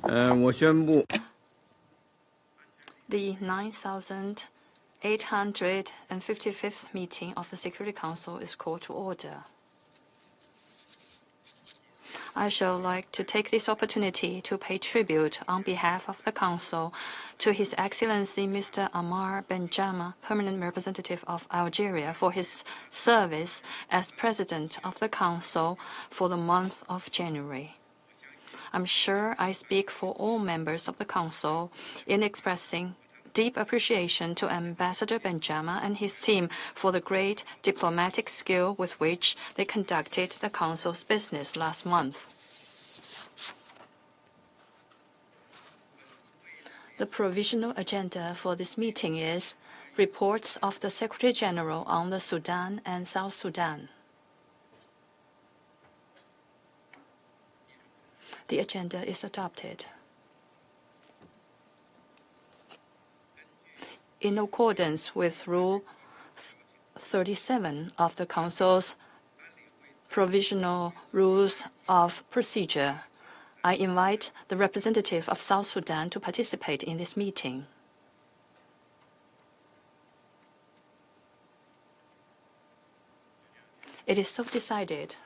我宣布 The 9,855th meeting of the Security Council is called to order. I shall like to take this opportunity to pay tribute on behalf of the Council to His Excellency Mr. Ammar Benjama, Permanent Representative of Algeria, for his service as President of the Council for the month of January. I'm sure I speak for all members of the Council in expressing deep appreciation to Ambassador Benjama and his team for the great diplomatic skill with which they conducted the Council's business last month. The provisional agenda for this meeting is reports of the Secretary General on the Sudan and South Sudan. The agenda is adopted. In accordance with Rule 37 of the Council's Provisional Rules of Procedure, I invite the representative of South Sudan to participate in this meeting. It is so decided.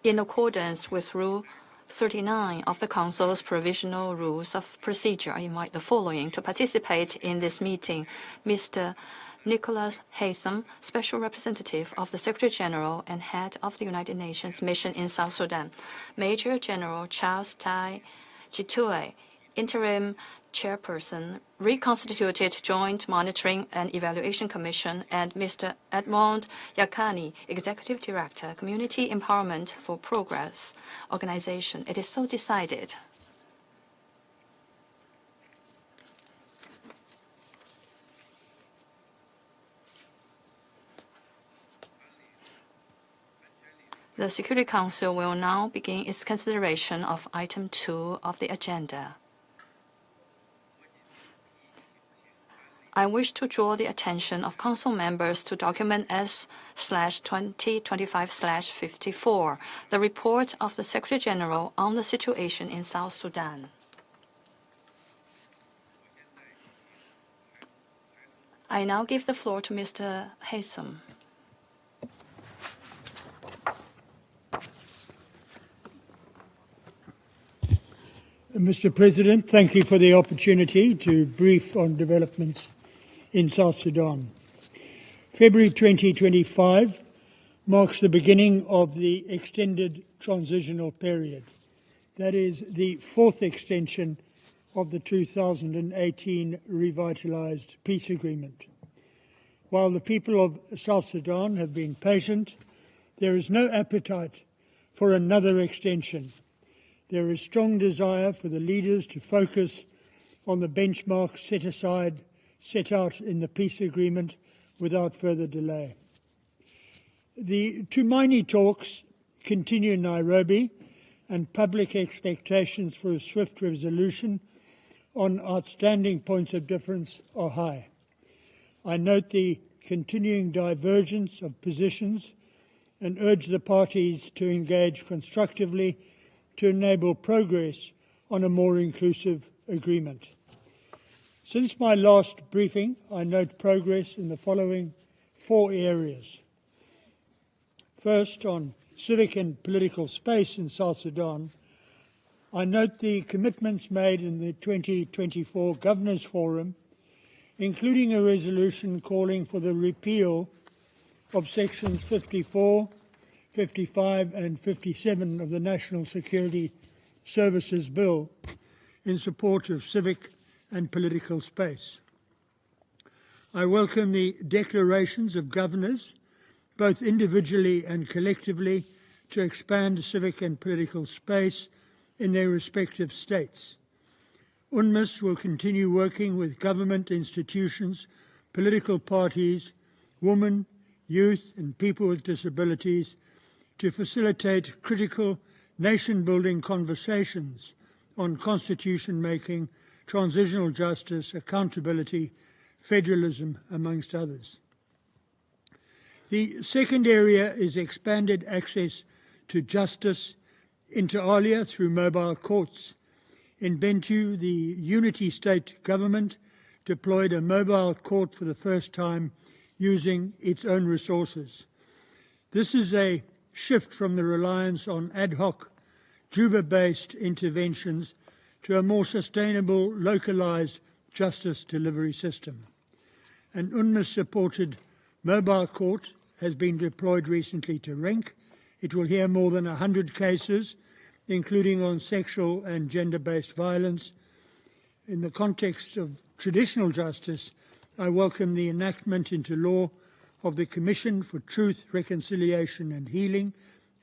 In accordance with Rule 39 of the Council's Provisional Rules of Procedure, I invite the following to participate in this meeting: Mr. Nicholas Haysom, Special Representative of the Secretary General and Head of the United Nations Mission in South Sudan; Major General Charles Tai Jitue, Interim Chairperson, Reconstituted Joint Monitoring and Evaluation Commission; and Mr. Edmond Yakani, Executive Director, Community Empowerment for Progress Organization. It is so decided. The Security Council will now begin its consideration of Item 2 of the agenda. I wish to draw the attention of Council members to document S/2025/54, the report of the Secretary General on the situation in South Sudan. I now give the floor to Mr. Haysom. Mr. President, thank you for the opportunity to brief on developments in South Sudan. February 2025 marks the beginning of the extended transitional period. That is the fourth extension of the 2018 revitalized peace agreement. While the people of South Sudan have been patient, there is no appetite for another extension. There is strong desire for the leaders to focus on the benchmarks set out in the peace agreement without further delay. The Tumaini talks continue in Nairobi, and public expectations for a swift resolution on outstanding points of difference are high. I note the continuing divergence of positions and urge the parties to engage constructively to enable progress on a more inclusive agreement. Since my last briefing, I note progress in the following 4 areas. First, on civic and political space in South Sudan, I note the commitments made in the 2024 Governors Forum, including a resolution calling for the repeal of Sections 54, 55 and 57 of the National Security Services Bill in support of civic and political space. I welcome the declarations of governors, both individually and collectively, to expand civic and political space in their respective states. UNMISS will continue working with government institutions, political parties, women, youth and people with disabilities to facilitate critical nation-building conversations on constitution-making, transitional justice, accountability federalism, amongst others. The second area is expanded access to justice inter alia through mobile courts. In Bentiu, the unity state government deployed a mobile court for the first time using its own resources. This is a shift from the reliance on ad hoc, Juba-based interventions to a more sustainable, localised justice delivery system. An UNMISS-supported mobile court has been deployed recently to Renk. It will hear more than 100 cases, including on sexual and gender-based violence. In the context of traditional justice, I welcome the enactment into law of the Commission for Truth, Reconciliation and Healing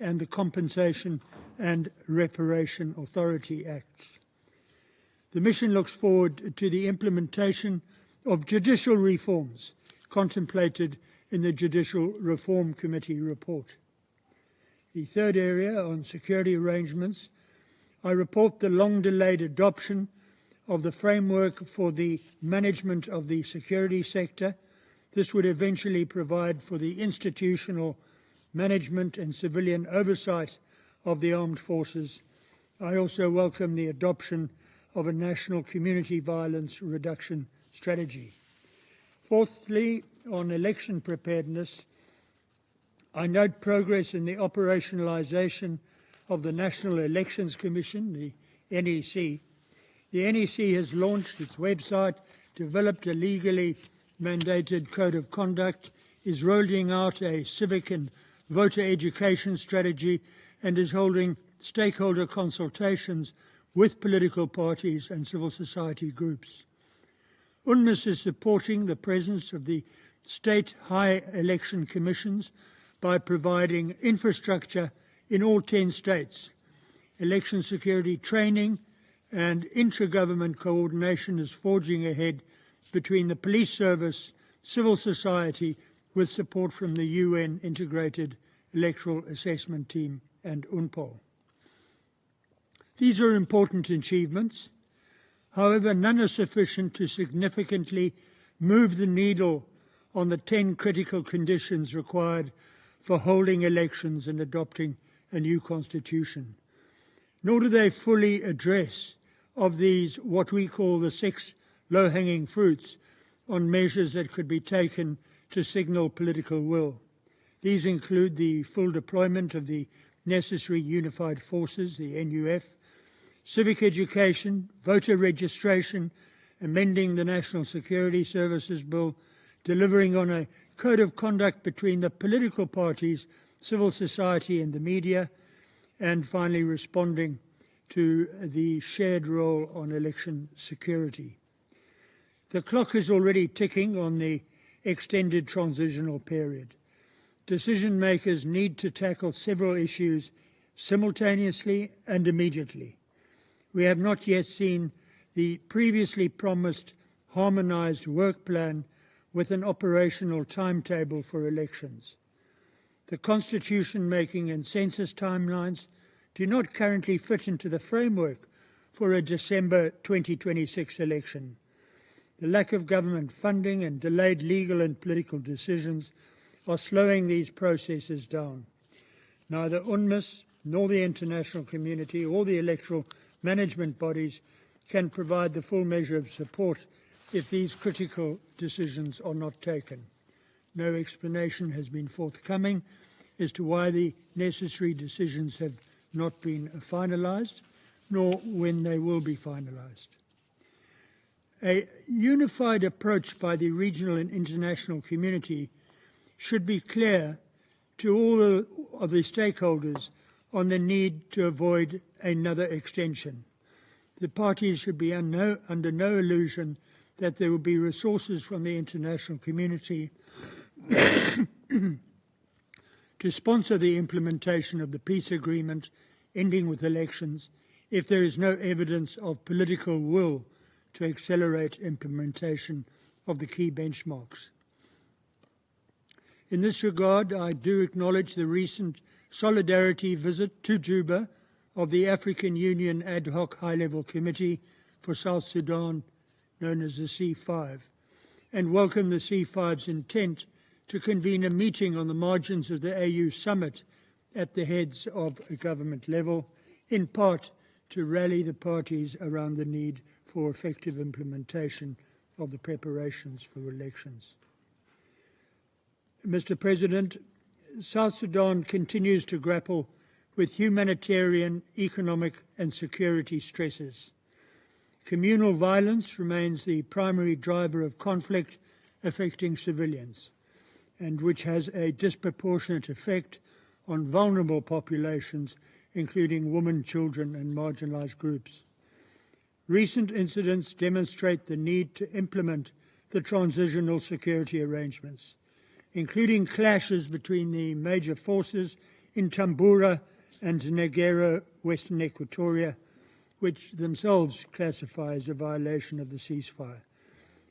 and the Compensation and Reparation Authority Acts. The mission looks forward to the implementation of judicial reforms contemplated in the Judicial Reform Committee report. The third area, on security arrangements, I report the long-delayed adoption of the framework for the management of the security sector. This would eventually provide for the institutional management and civilian oversight of the armed forces. I also welcome the adoption of a national community violence reduction strategy. Fourthly, on election preparedness, I note progress in the operationalisation of the National Elections Commission, the NEC. The NEC has launched its website, developed a legally mandated code of conduct, is rolling out a civic and voter education strategy, and is holding stakeholder consultations with political parties and civil society groups. UNMISS is supporting the presence of the state high election commissions by providing infrastructure in all 10 states. Election security training and intra-government coordination is forging ahead between the police service, civil society, with support from the UN Integrated Electoral Assessment Team and UNPOL. These are important achievements. However, none are sufficient to significantly move the needle on the 10 critical conditions required for holding elections and adopting a new constitution. Nor do they fully address of these what we call the 6 low-hanging fruits on measures that could be taken to signal political will. These include the full deployment of the necessary unified forces, the NUF, civic education, voter registration, amending the National Security Services Bill, delivering on a code of conduct between the political parties, civil society and the media, and finally responding to the shared role on election security. The clock is already ticking on the extended transitional period. Decision makers need to tackle several issues simultaneously and immediately. We have not yet seen the previously promised harmonised work plan with an operational timetable for elections. The constitution-making and census timelines do not currently fit into the framework for a December 2026 election. The lack of government funding and delayed legal and political decisions are slowing these processes down. Neither UNMISS nor the international community or the electoral management bodies can provide the full measure of support if these critical decisions are not taken. No explanation has been forthcoming as to why the necessary decisions have not been finalised, nor when they will be finalised. A unified approach by the regional and international community should be clear to all of the stakeholders on the need to avoid another extension. The parties should be under no illusion that there will be resources from the international community to sponsor the implementation of the peace agreement ending with elections if there is no evidence of political will to accelerate implementation of the key benchmarks. In this regard, I do acknowledge the recent solidarity visit to Juba of the African Union Ad Hoc High-Level Committee for South Sudan, known as the C5, and welcome the C5's intent to convene a meeting on the margins of the AU summit at the heads of a government level, in part to rally the parties around the need for effective implementation of the preparations for elections. Mr. President, South Sudan continues to grapple with humanitarian, economic and security stresses. Communal violence remains the primary driver of conflict affecting civilians, and which has a disproportionate effect on vulnerable populations, including women, children and marginalised groups. Recent incidents demonstrate the need to implement the transitional security arrangements, including clashes between the major forces in Tambura and Negero, Western Equatoria, which themselves classify as a violation of the ceasefire.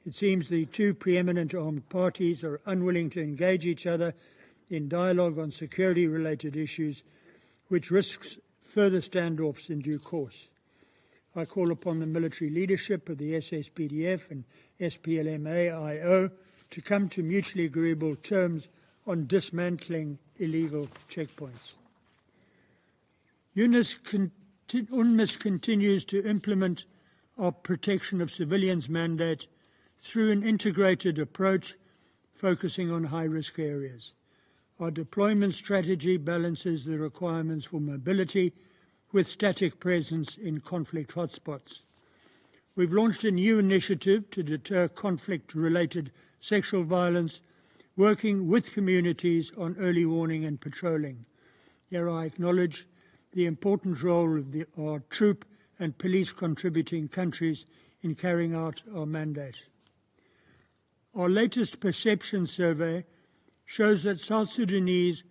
It seems the two preeminent armed parties are unwilling to engage each other in dialogue on security-related issues, which risks further standoffs in due course. I call upon the military leadership of the SSPDF and SPLM-AIO to come to mutually agreeable terms on dismantling illegal checkpoints. UNMISS continues to implement our protection of civilians mandate through an integrated approach focusing on high-risk areas. Our deployment strategy balances the requirements for mobility with static presence in conflict hotspots. We've launched a new initiative to deter conflict-related sexual violence, working with communities on early warning and patrolling. Here I acknowledge the important role of our troop and police contributing countries in carrying out our mandate. Our latest perception survey shows that South Sudanese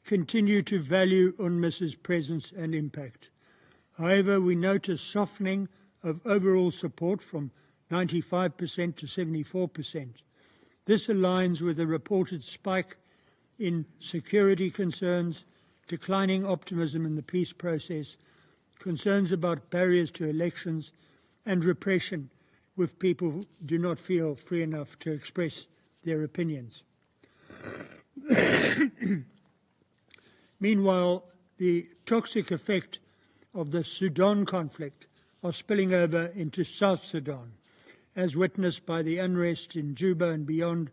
continue to value UNMISS's presence and impact. However, we note a softening of overall support from 95% to 74%. This aligns with a reported spike in security concerns, declining optimism in the peace process, concerns about barriers to elections, and repression if people do not feel free enough to express their opinions. Meanwhile, the toxic effect of the Sudan conflict are spilling over into South Sudan, as witnessed by the unrest in Juba and beyond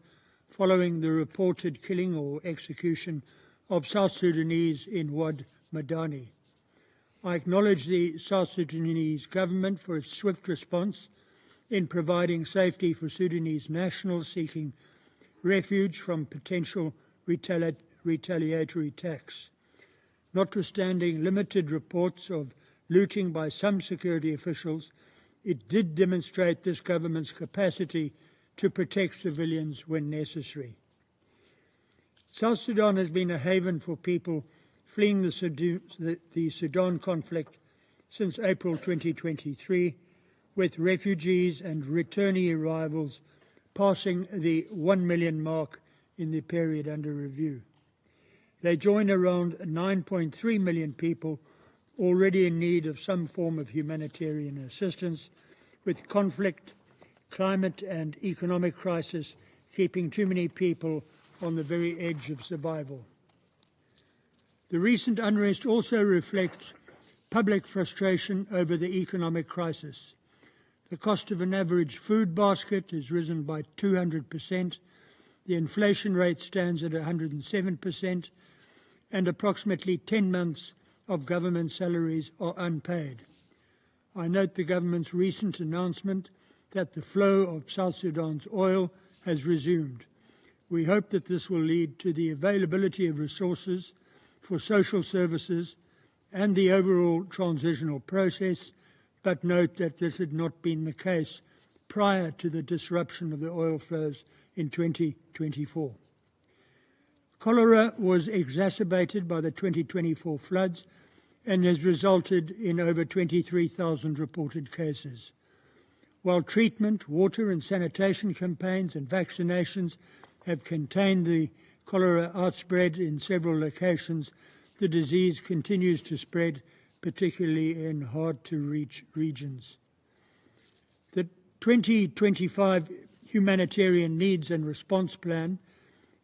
following the reported killing or execution of South Sudanese in Wad Madani. I acknowledge the South Sudanese government for its swift response in providing safety for Sudanese nationals seeking refuge from potential retaliatory attacks. Notwithstanding limited reports of looting by some security officials, it did demonstrate this government's capacity to protect civilians when necessary. South Sudan has been a haven for people fleeing the Sudan conflict since April 2023, with refugees and returnee arrivals passing the 1 million mark in the period under review. They join around 9.3 million people already in need of some form of humanitarian assistance, with conflict, climate and economic crisis keeping too many people on the very edge of survival. The recent unrest also reflects public frustration over the economic crisis. The cost of an average food basket has risen by 200%, the inflation rate stands at 107%, and approximately 10 months of government salaries are unpaid. I note the government's recent announcement that the flow of South Sudan's oil has resumed. We hope that this will lead to the availability of resources for social services and the overall transitional process, but note that this had not been the case prior to the disruption of the oil flows in 2024. Cholera was exacerbated by the 2024 floods and has resulted in over 23,000 reported cases. While treatment, water and sanitation campaigns and vaccinations have contained the cholera outspread in several locations, the disease continues to spread, particularly in hard-to-reach regions. The 2025 Humanitarian Needs and Response Plan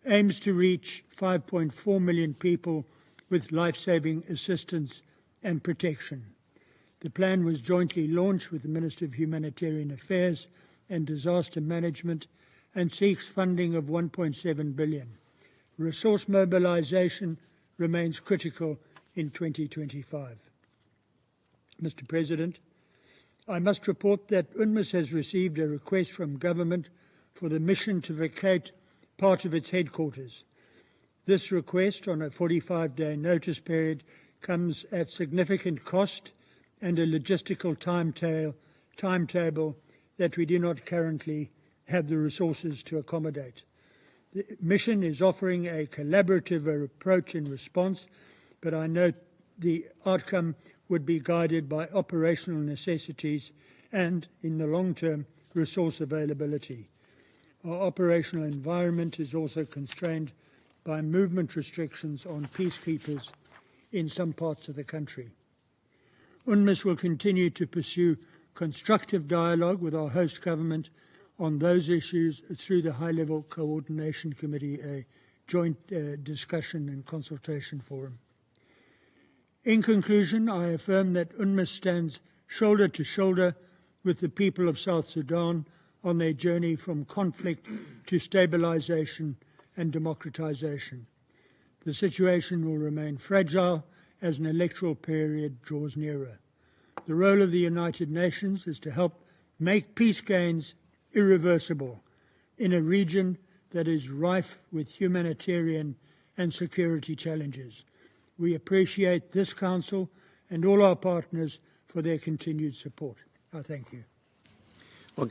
aims to reach 5.4 million people with life-saving assistance and protection. The plan was jointly launched with the Minister of Humanitarian Affairs and Disaster Management and seeks funding of $1.7 billion. Resource mobilization remains critical in 2025. Mr. President, I must report that UNMISS has received a request from government for the mission to vacate part of its headquarters. This request, on a 45-day notice period, comes at significant cost and a logistical timetable that we do not currently have the resources to accommodate. The mission is offering a collaborative approach in response, but I note the outcome would be guided by operational necessities and, in the long term, resource availability. Our operational environment is also constrained by movement restrictions on peacekeepers in some parts of the country. UNMISS will continue to pursue constructive dialogue with our host government on those issues through the High-Level Coordination Committee, a joint discussion and consultation forum. In conclusion, I affirm that UNMISS stands shoulder to shoulder with the people of South Sudan on their journey from conflict to stabilization and democratization. The situation will remain fragile as an electoral period draws nearer. The role of the United Nations is to help make peace gains irreversible in a region that is rife with humanitarian and security challenges. We appreciate this Council and all our partners for their continued support. I thank you. I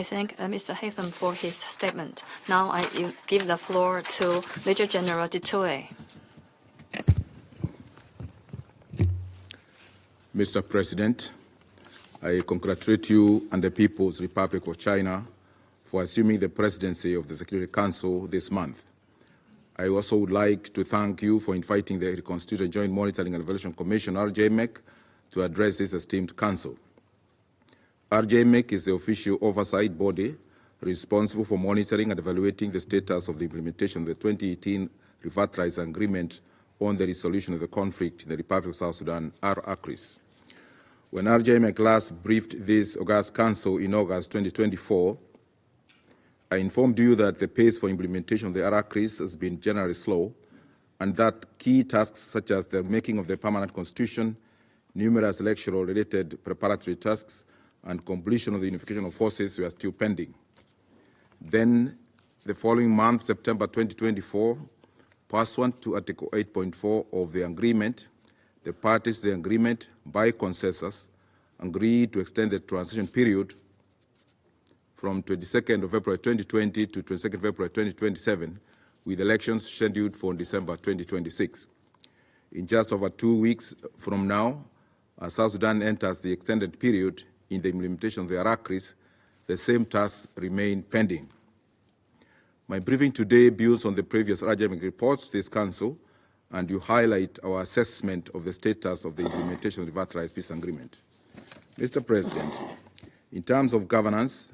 thank Mr. Haytham for his statement. Now I give the floor to Major General Detoy. Mr. President, I congratulate you and the People's Republic of China for assuming the presidency of the Security Council this month. I also would like to thank you for inviting the Reconstituted Joint Monitoring and Evaluation Commission, RJMEC, to address this esteemed council. RJMEC is the official oversight body responsible for monitoring and evaluating the status of the implementation of the 2018 Revitalized Agreement on the resolution of the conflict in the Republic of South Sudan, RACRIS. When RJMEC last briefed this August Council in August 2024, I informed you that the pace for implementation of the RACRIS has been generally slow, and that key tasks such as the making of the permanent constitution, numerous electoral-related preparatory tasks, and completion of the unification of forces were still pending. Then, the following month, September 2024, pursuant to Article 8.4 of the agreement, the parties to the agreement, by consensus, agreed to extend the transition period from 22nd of February 2020 to 22nd February 2027, with elections scheduled for December 2026. In just over 2 weeks from now, as South Sudan enters the extended period in the implementation of the RACRIS, the same tasks remain pending. My briefing today builds on the previous RJMEC reports to this Council, and you highlight our assessment of the status of the implementation of the Revitalized Peace Agreement. Mr. President, in terms of governance,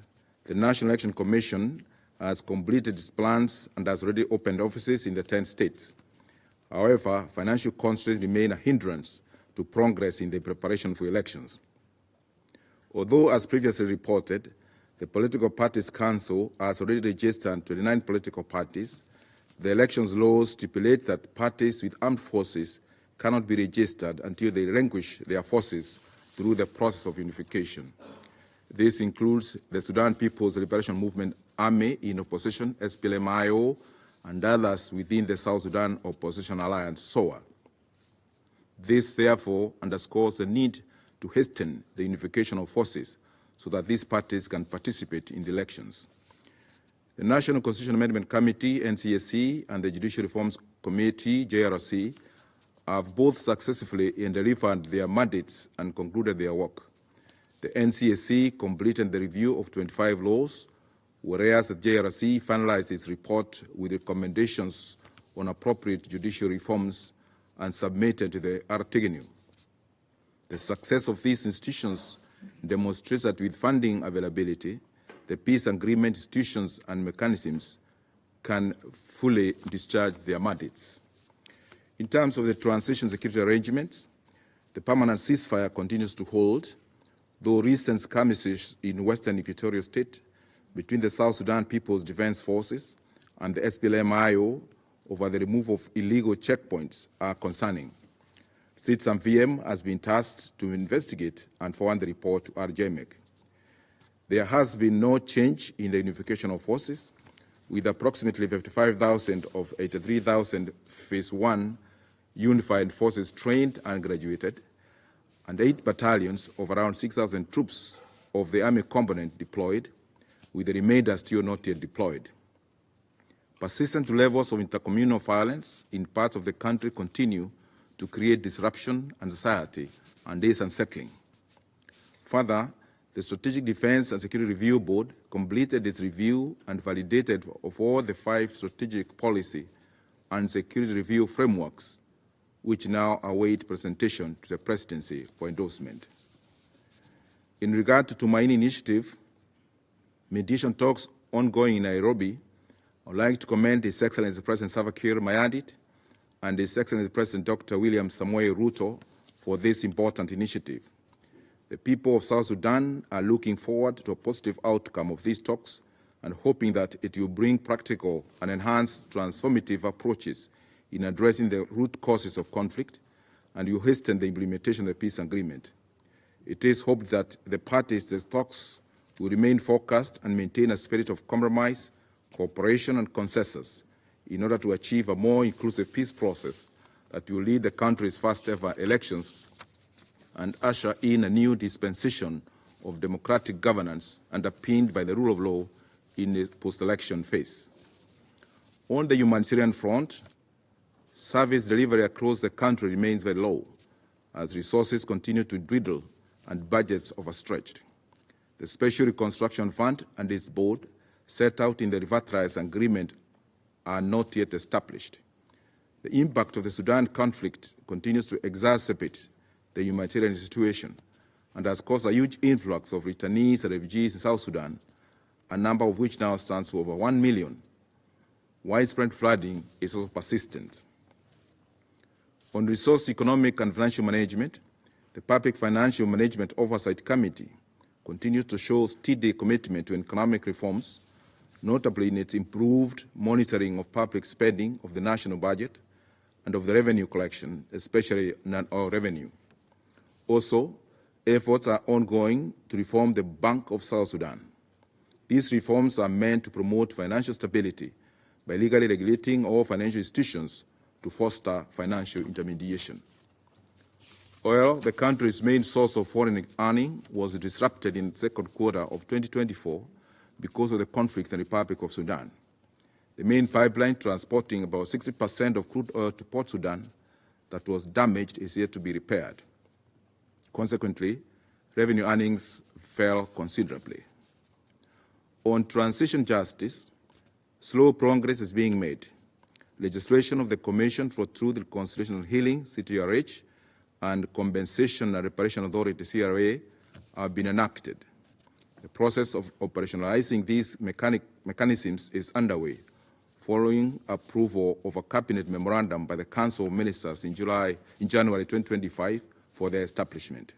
the National Election Commission has completed its plans and has already opened offices in the 10 states. However, financial constraints remain a hindrance to progress in the preparation for elections. Although, as previously reported, the Political Parties Council has already registered 29 political parties, the elections laws stipulate that parties with armed forces cannot be registered until they relinquish their forces through the process of unification. This includes the Sudan People's Liberation Movement Army in opposition, SPLM-IO, and others within the South Sudan Opposition Alliance, SOA. This, therefore, underscores the need to hasten the unification of forces so that these parties can participate in the elections. The National Constitution Amendment Committee, NCSC, and the Judicial Reforms Committee, JRC, have both successfully delivered their mandates and concluded their work. The NCSC completed the review of 25 laws, whereas the JRC finalized its report with recommendations on appropriate judicial reforms and submitted to the Artigenum. The success of these institutions demonstrates that with funding availability, the peace agreement institutions and mechanisms can fully discharge their mandates. In terms of the transition security arrangements, the permanent ceasefire continues to hold, though recent skirmishes in western Equatorial State between the South Sudan People's Defense Forces and the SPLM-IO over the removal of illegal checkpoints are concerning. CITSAM-VM has been tasked to investigate and forward the report to RJMEC. There has been no change in the unification of forces, with approximately 55,000 of 83,000 Phase 1 unified forces trained and graduated, and 8 battalions of around 6,000 troops of the Army component deployed, with the remainder still not yet deployed. Persistent levels of intercommunal violence in parts of the country continue to create disruption and anxiety, and is unsettling. Further, the Strategic Defense and Security Review Board completed its review and validated of all the 5 strategic policy and security review frameworks, which now await presentation to the Presidency for endorsement. In regard to Tumaini Initiative, mediation talks ongoing in Nairobi, I would like to commend His Excellency President Salva Kiir Mayardit and His Excellency President Dr. William Samoei Ruto for this important initiative. The people of South Sudan are looking forward to a positive outcome of these talks and hoping that it will bring practical and enhanced transformative approaches in addressing the root causes of conflict and will hasten the implementation of the peace agreement. It is hoped that the parties to the talks will remain focused and maintain a spirit of compromise, cooperation and consensus in order to achieve a more inclusive peace process that will lead the country's first ever elections and usher in a new dispensation of democratic governance underpinned by the rule of law in the post-election phase. On the humanitarian front, service delivery across the country remains very low as resources continue to dwindle and budgets overstretched. The Special Reconstruction Fund and its board set out in the revitalized agreement are not yet established. The impact of the Sudan conflict continues to exacerbate the humanitarian situation and has caused a huge influx of returnees and refugees in South Sudan, a number of which now stands to over 1 million. Widespread flooding is also persistent. On resource, economic and financial management, the Public Financial Management Oversight Committee continues to show steady commitment to economic reforms, notably in its improved monitoring of public spending of the national budget and of the revenue collection, especially non-oil revenue. Also, efforts are ongoing to reform the Bank of South Sudan. These reforms are meant to promote financial stability by legally regulating all financial institutions to foster financial intermediation. Oil, the country's main source of foreign earning, was disrupted in the second quarter of 2024 because of the conflict in the Republic of Sudan. The main pipeline transporting about 60% of crude oil to Port Sudan that was damaged is yet to be repaired. Consequently, revenue earnings fell considerably. On transition justice, slow progress is being made. Legislation of the Commission for Truth, Reconciliation and Healing, CTRH, and Compensation and Reparation Authority, CRA, have been enacted. The process of operationalizing these mechanisms is underway, following approval of a cabinet memorandum by the Council of Ministers in January 2025 for their establishment.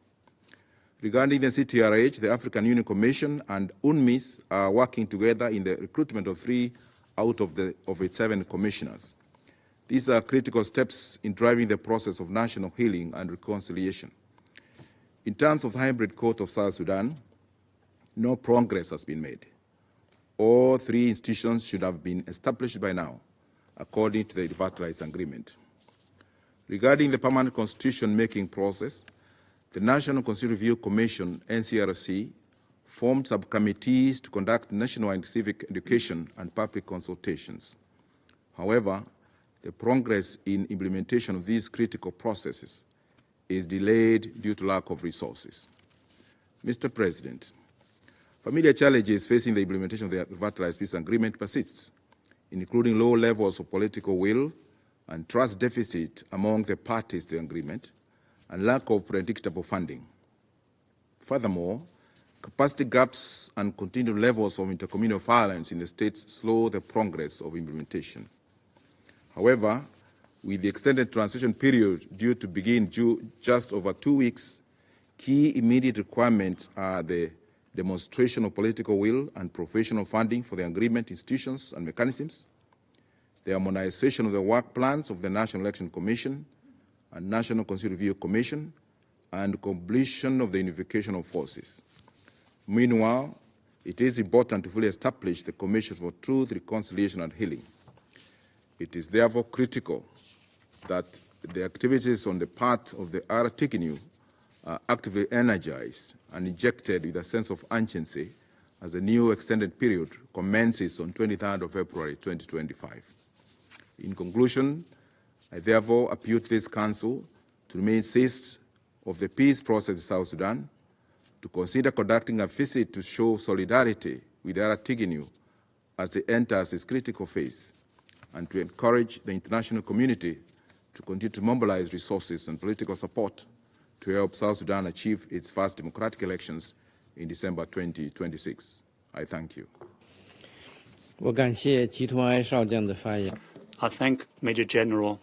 Regarding the CTRH, the African Union Commission and UNMISS are working together in the recruitment of 3 out of its 7 commissioners. These are critical steps in driving the process of national healing and reconciliation. In terms of the hybrid court of South Sudan, no progress has been made. All 3 institutions should have been established by now, according to the revitalized agreement. Regarding the permanent constitution-making process, the National Constitution Review Commission, NCRC, formed subcommittees to conduct national and civic education and public consultations. However, the progress in implementation of these critical processes is delayed due to lack of resources. Mr. President, familiar challenges facing the implementation of the revitalized peace agreement persists, including low levels of political will and trust deficit among the parties to the agreement, and lack of predictable funding. Furthermore, Capacity gaps and continued levels of intercommunal violence in the states slow the progress of implementation. However, with the extended transition period due to begin just over 2 weeks, key immediate requirements are the demonstration of political will and professional funding for the agreement institutions and mechanisms, the harmonization of the work plans of the National Election Commission and National Constitutional Review Commission, and completion of the unification of forces. Meanwhile, it is important to fully establish the Commission for Truth, Reconciliation and Healing. It is therefore critical that the activities on the part of the RTGNU are actively energized and injected with a sense of urgency as the new extended period commences on 23rd of February 2025. In conclusion, I therefore appeal to this Council to remain seized of the peace process in South Sudan, to consider conducting a visit to show solidarity with RTGNU as it enters its critical phase, and to encourage the international community to continue to mobilize resources and political support to help South Sudan achieve its first democratic elections in December 2026. I thank you. I thank Major General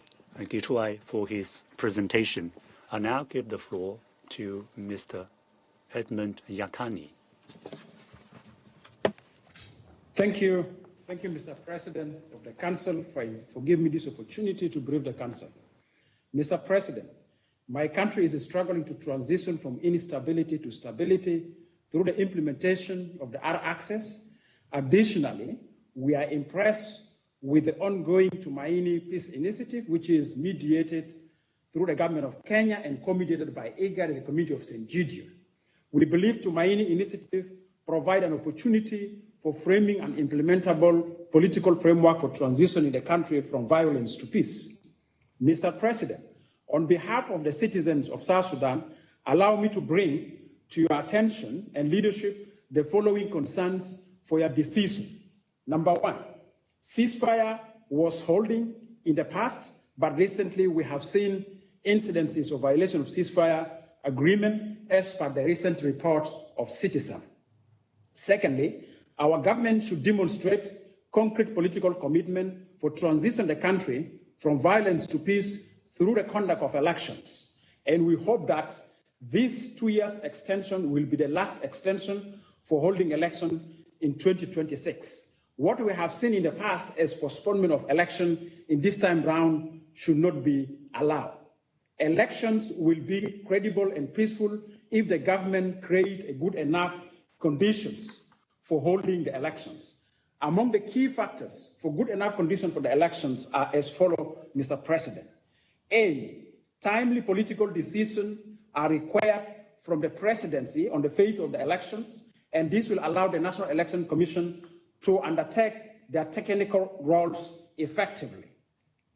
Gi for his presentation. I now give the floor to Mr. Edmund Yakani. Thank you. Thank you, Mr. President of the Council, for giving me this opportunity to brief the Council. Mr. President, my country is struggling to transition from instability to stability through the implementation of the R-Access. Additionally, we are impressed with the ongoing Tumaini Peace Initiative, which is mediated through the government of Kenya and co-mediated by IGAD and the Community of St. Gideon. We believe Tumaini Initiative provide an opportunity for framing an implementable political framework for transition in the country from violence to peace. Mr. President, on behalf of the citizens of South Sudan, allow me to bring to your attention and leadership the following concerns for your decision. Number one, ceasefire was holding in the past, but recently we have seen incidences of violation of ceasefire agreement as per the recent report of Citizen. Secondly, our government should demonstrate concrete political commitment for transition the country from violence to peace through the conduct of elections. And we hope that this 2 years extension will be the last extension for holding election in 2026. What we have seen in the past as postponement of election in this time round should not be allowed. Elections will be credible and peaceful if the government creates good enough conditions for holding the elections. Among the key factors for good enough conditions for the elections are as follows, Mr. President. A, timely political decisions are required from the presidency on the fate of the elections, and this will allow the National Election Commission to undertake their technical roles effectively.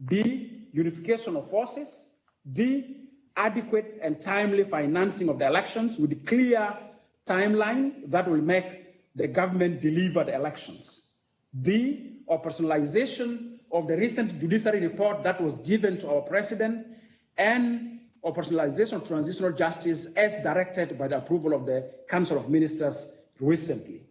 B, unification of forces. D, adequate and timely financing of the elections with a clear timeline that will make the government deliver the elections. D, operationalization of the recent judiciary report that was given to our president, and operationalization of transitional justice as directed by the approval of the Council of Ministers recently.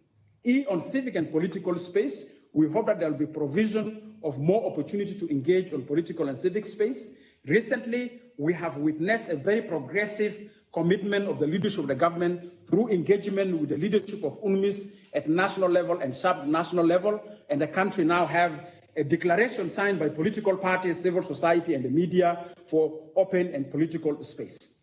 E, on civic and political space, we hope that there will be provision of more opportunity to engage on political and civic space. Recently, we have witnessed a very progressive commitment of the leadership of the government through engagement with the leadership of UNMISS at national level and sub-national level, and the country now have a declaration signed by political parties, civil society, and the media for open and political space.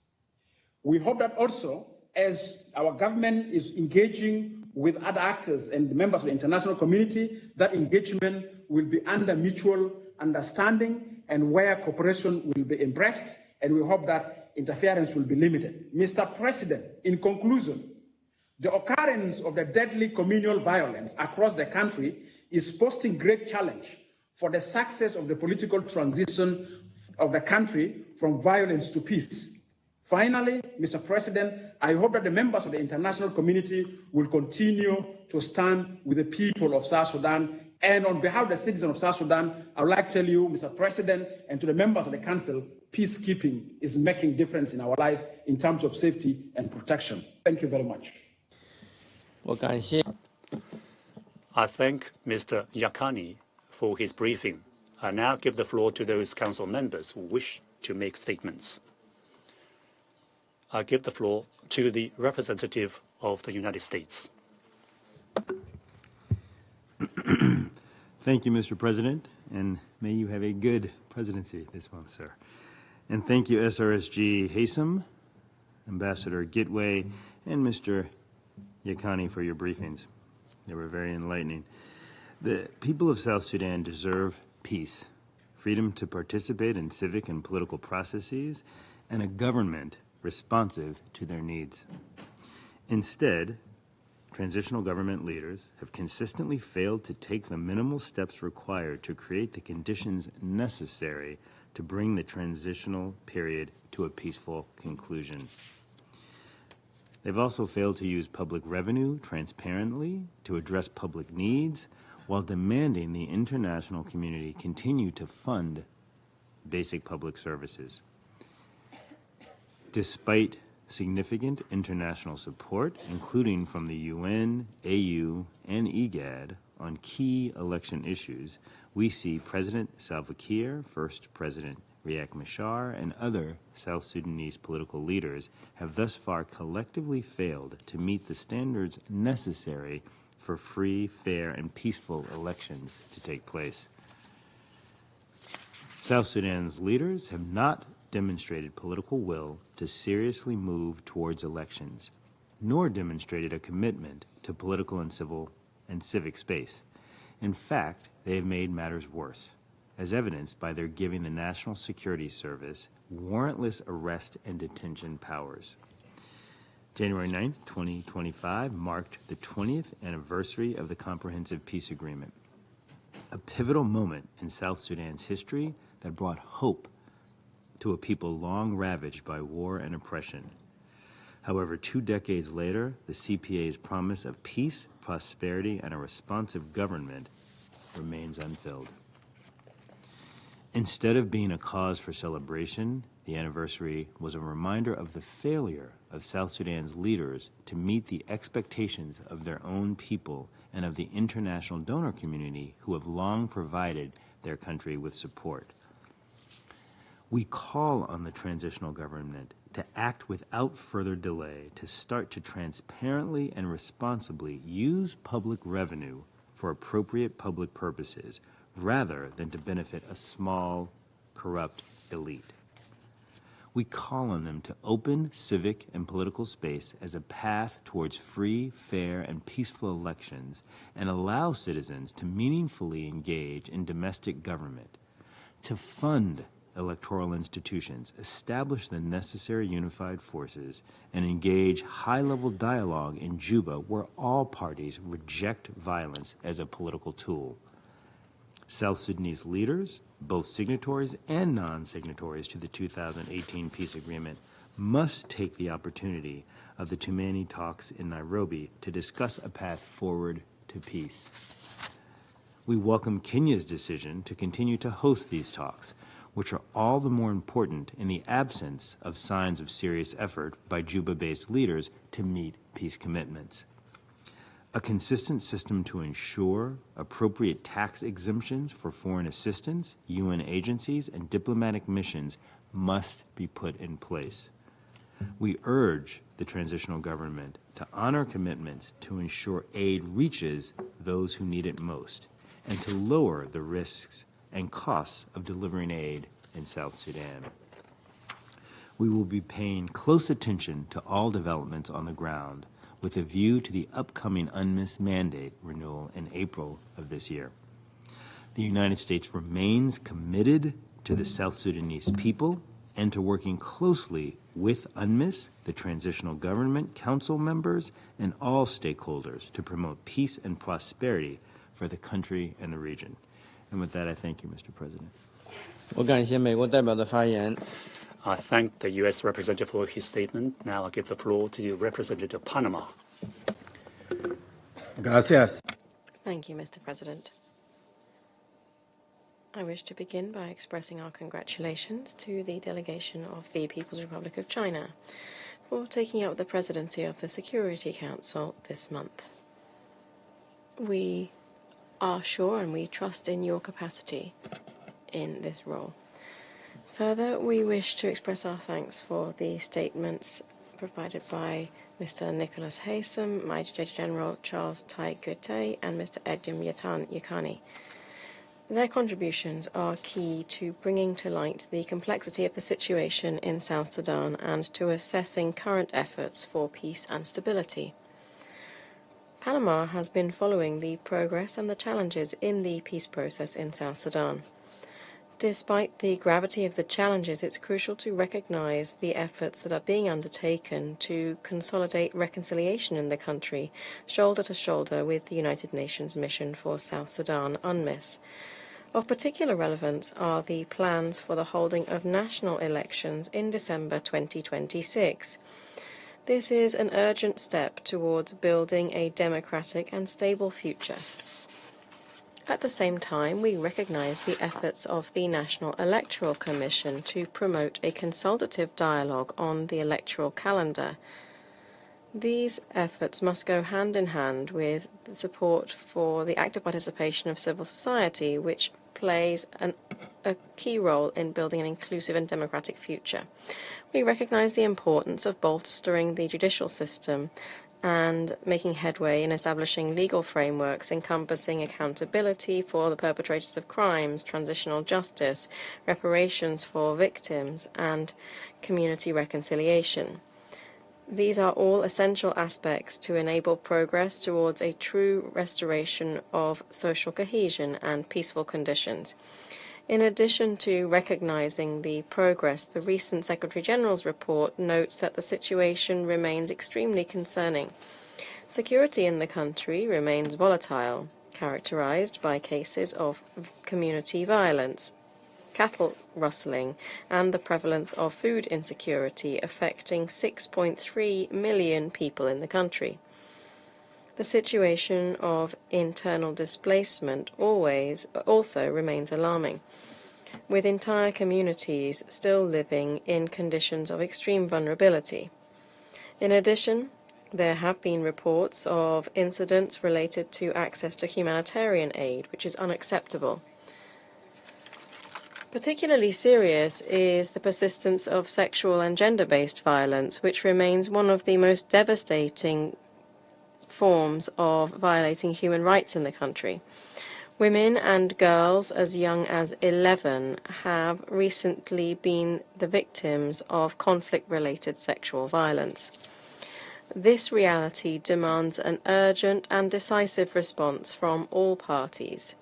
We hope that also, as our government is engaging with other actors and the members of the international community, that engagement will be under mutual understanding and where cooperation will be embraced, and we hope that interference will be limited. Mr. President, in conclusion, the occurrence of the deadly communal violence across the country is posing great challenge for the success of the political transition of the country from violence to peace. Finally, Mr. President, I hope that the members of the international community will continue to stand with the people of South Sudan. And on behalf of the citizens of South Sudan, I would like to tell you, Mr. President, and to the members of the Council, peacekeeping is making a difference in our life in terms of safety and protection. Thank you very much. I thank Mr. Yakani for his briefing. I now give the floor to those council members who wish to make statements. I give the floor to the representative of the United States. Thank you, Mr. President, and may you have a good presidency this month, sir. And thank you, SRSG Haysom, Ambassador Gitway, and Mr. Yakani for your briefings. They were very enlightening. The people of South Sudan deserve peace, freedom to participate in civic and political processes, and a government responsive to their needs. Instead, transitional government leaders have consistently failed to take the minimal steps required to create the conditions necessary to bring the transitional period to a peaceful conclusion. They've also failed to use public revenue transparently to address public needs while demanding the international community continue to fund basic public services. Despite significant international support, including from the UN, AU, and IGAD on key election issues, we see President Salva Kiir, First President Riek Machar, and other South Sudanese political leaders have thus far collectively failed to meet the standards necessary for free, fair, and peaceful elections to take place. South Sudan's leaders have not demonstrated political will to seriously move towards elections, nor demonstrated a commitment to political and civil and civic space. In fact, they have made matters worse, as evidenced by their giving the National Security Service warrantless arrest and detention powers. January 9, 2025 marked the 20th anniversary of the Comprehensive Peace Agreement, a pivotal moment in South Sudan's history that brought hope to a people long ravaged by war and oppression. However, 2 decades later, the CPA's promise of peace, prosperity, and a responsive government remains unfilled. Instead of being a cause for celebration, the anniversary was a reminder of the failure of South Sudan's leaders to meet the expectations of their own people and of the international donor community who have long provided their country with support. We call on the transitional government to act without further delay to start to transparently and responsibly use public revenue for appropriate public purposes rather than to benefit a small, corrupt elite. We call on them to open civic and political space as a path towards free, fair, and peaceful elections and allow citizens to meaningfully engage in domestic government, to fund electoral institutions, establish the necessary unified forces, and engage high-level dialogue in Juba where all parties reject violence as a political tool. South Sudanese leaders, both signatories and non-signatories to the 2018 peace agreement, must take the opportunity of the Tumani talks in Nairobi to discuss a path forward to peace. We welcome Kenya's decision to continue to host these talks, which are all the more important in the absence of signs of serious effort by Juba-based leaders to meet peace commitments. A consistent system to ensure appropriate tax exemptions for foreign assistance, UN agencies, and diplomatic missions must be put in place. We urge the transitional government to honor commitments to ensure aid reaches those who need it most and to lower the risks and costs of delivering aid in South Sudan. We will be paying close attention to all developments on the ground with a view to the upcoming UNMISS mandate renewal in April of this year. The United States remains committed to the South Sudanese people and to working closely with UNMISS, the Transitional Government Council members, and all stakeholders to promote peace and prosperity for the country and the region. And with that, I thank you, Mr. President. I thank the U.S. representative for his statement. Now I give the floor to the representative of Panama. Gracias. Thank you, Mr. President. I wish to begin by expressing our congratulations to the delegation of the People's Republic of China for taking up the presidency of the Security Council this month. We are sure and we trust in your capacity in this role. Further, we wish to express our thanks for the statements provided by Mr. Nicholas Haysom, Major General Charles Tai Gutay, and Mr. Edem Yakani. Their contributions are key to bringing to light the complexity of the situation in South Sudan and to assessing current efforts for peace and stability. Panama has been following the progress and the challenges in the peace process in South Sudan. Despite the gravity of the challenges, it's crucial to recognize the efforts that are being undertaken to consolidate reconciliation in the country, shoulder to shoulder with the United Nations Mission for South Sudan, UNMISS. Of particular relevance are the plans for the holding of national elections in December 2026. This is an urgent step towards building a democratic and stable future. At the same time, we recognize the efforts of the National Electoral Commission to promote a consultative dialogue on the electoral calendar. These efforts must go hand in hand with the support for the active participation of civil society, which plays a key role in building an inclusive and democratic future. We recognize the importance of bolstering the judicial system and making headway in establishing legal frameworks encompassing accountability for the perpetrators of crimes, transitional justice, reparations for victims, and community reconciliation. These are all essential aspects to enable progress towards a true restoration of social cohesion and peaceful conditions. In addition to recognizing the progress, the recent Secretary General's report notes that the situation remains extremely concerning. Security in the country remains volatile, characterized by cases of community violence, cattle rustling, and the prevalence of food insecurity affecting 6.3 million people in the country. The situation of internal displacement also remains alarming, with entire communities still living in conditions of extreme vulnerability. In addition, there have been reports of incidents related to access to humanitarian aid, which is unacceptable. Particularly serious is the persistence of sexual and gender-based violence, which remains one of the most devastating forms of violating human rights in the country. Women and girls as young as 11 have recently been the victims of conflict-related sexual violence. This reality demands an urgent and decisive response from all parties.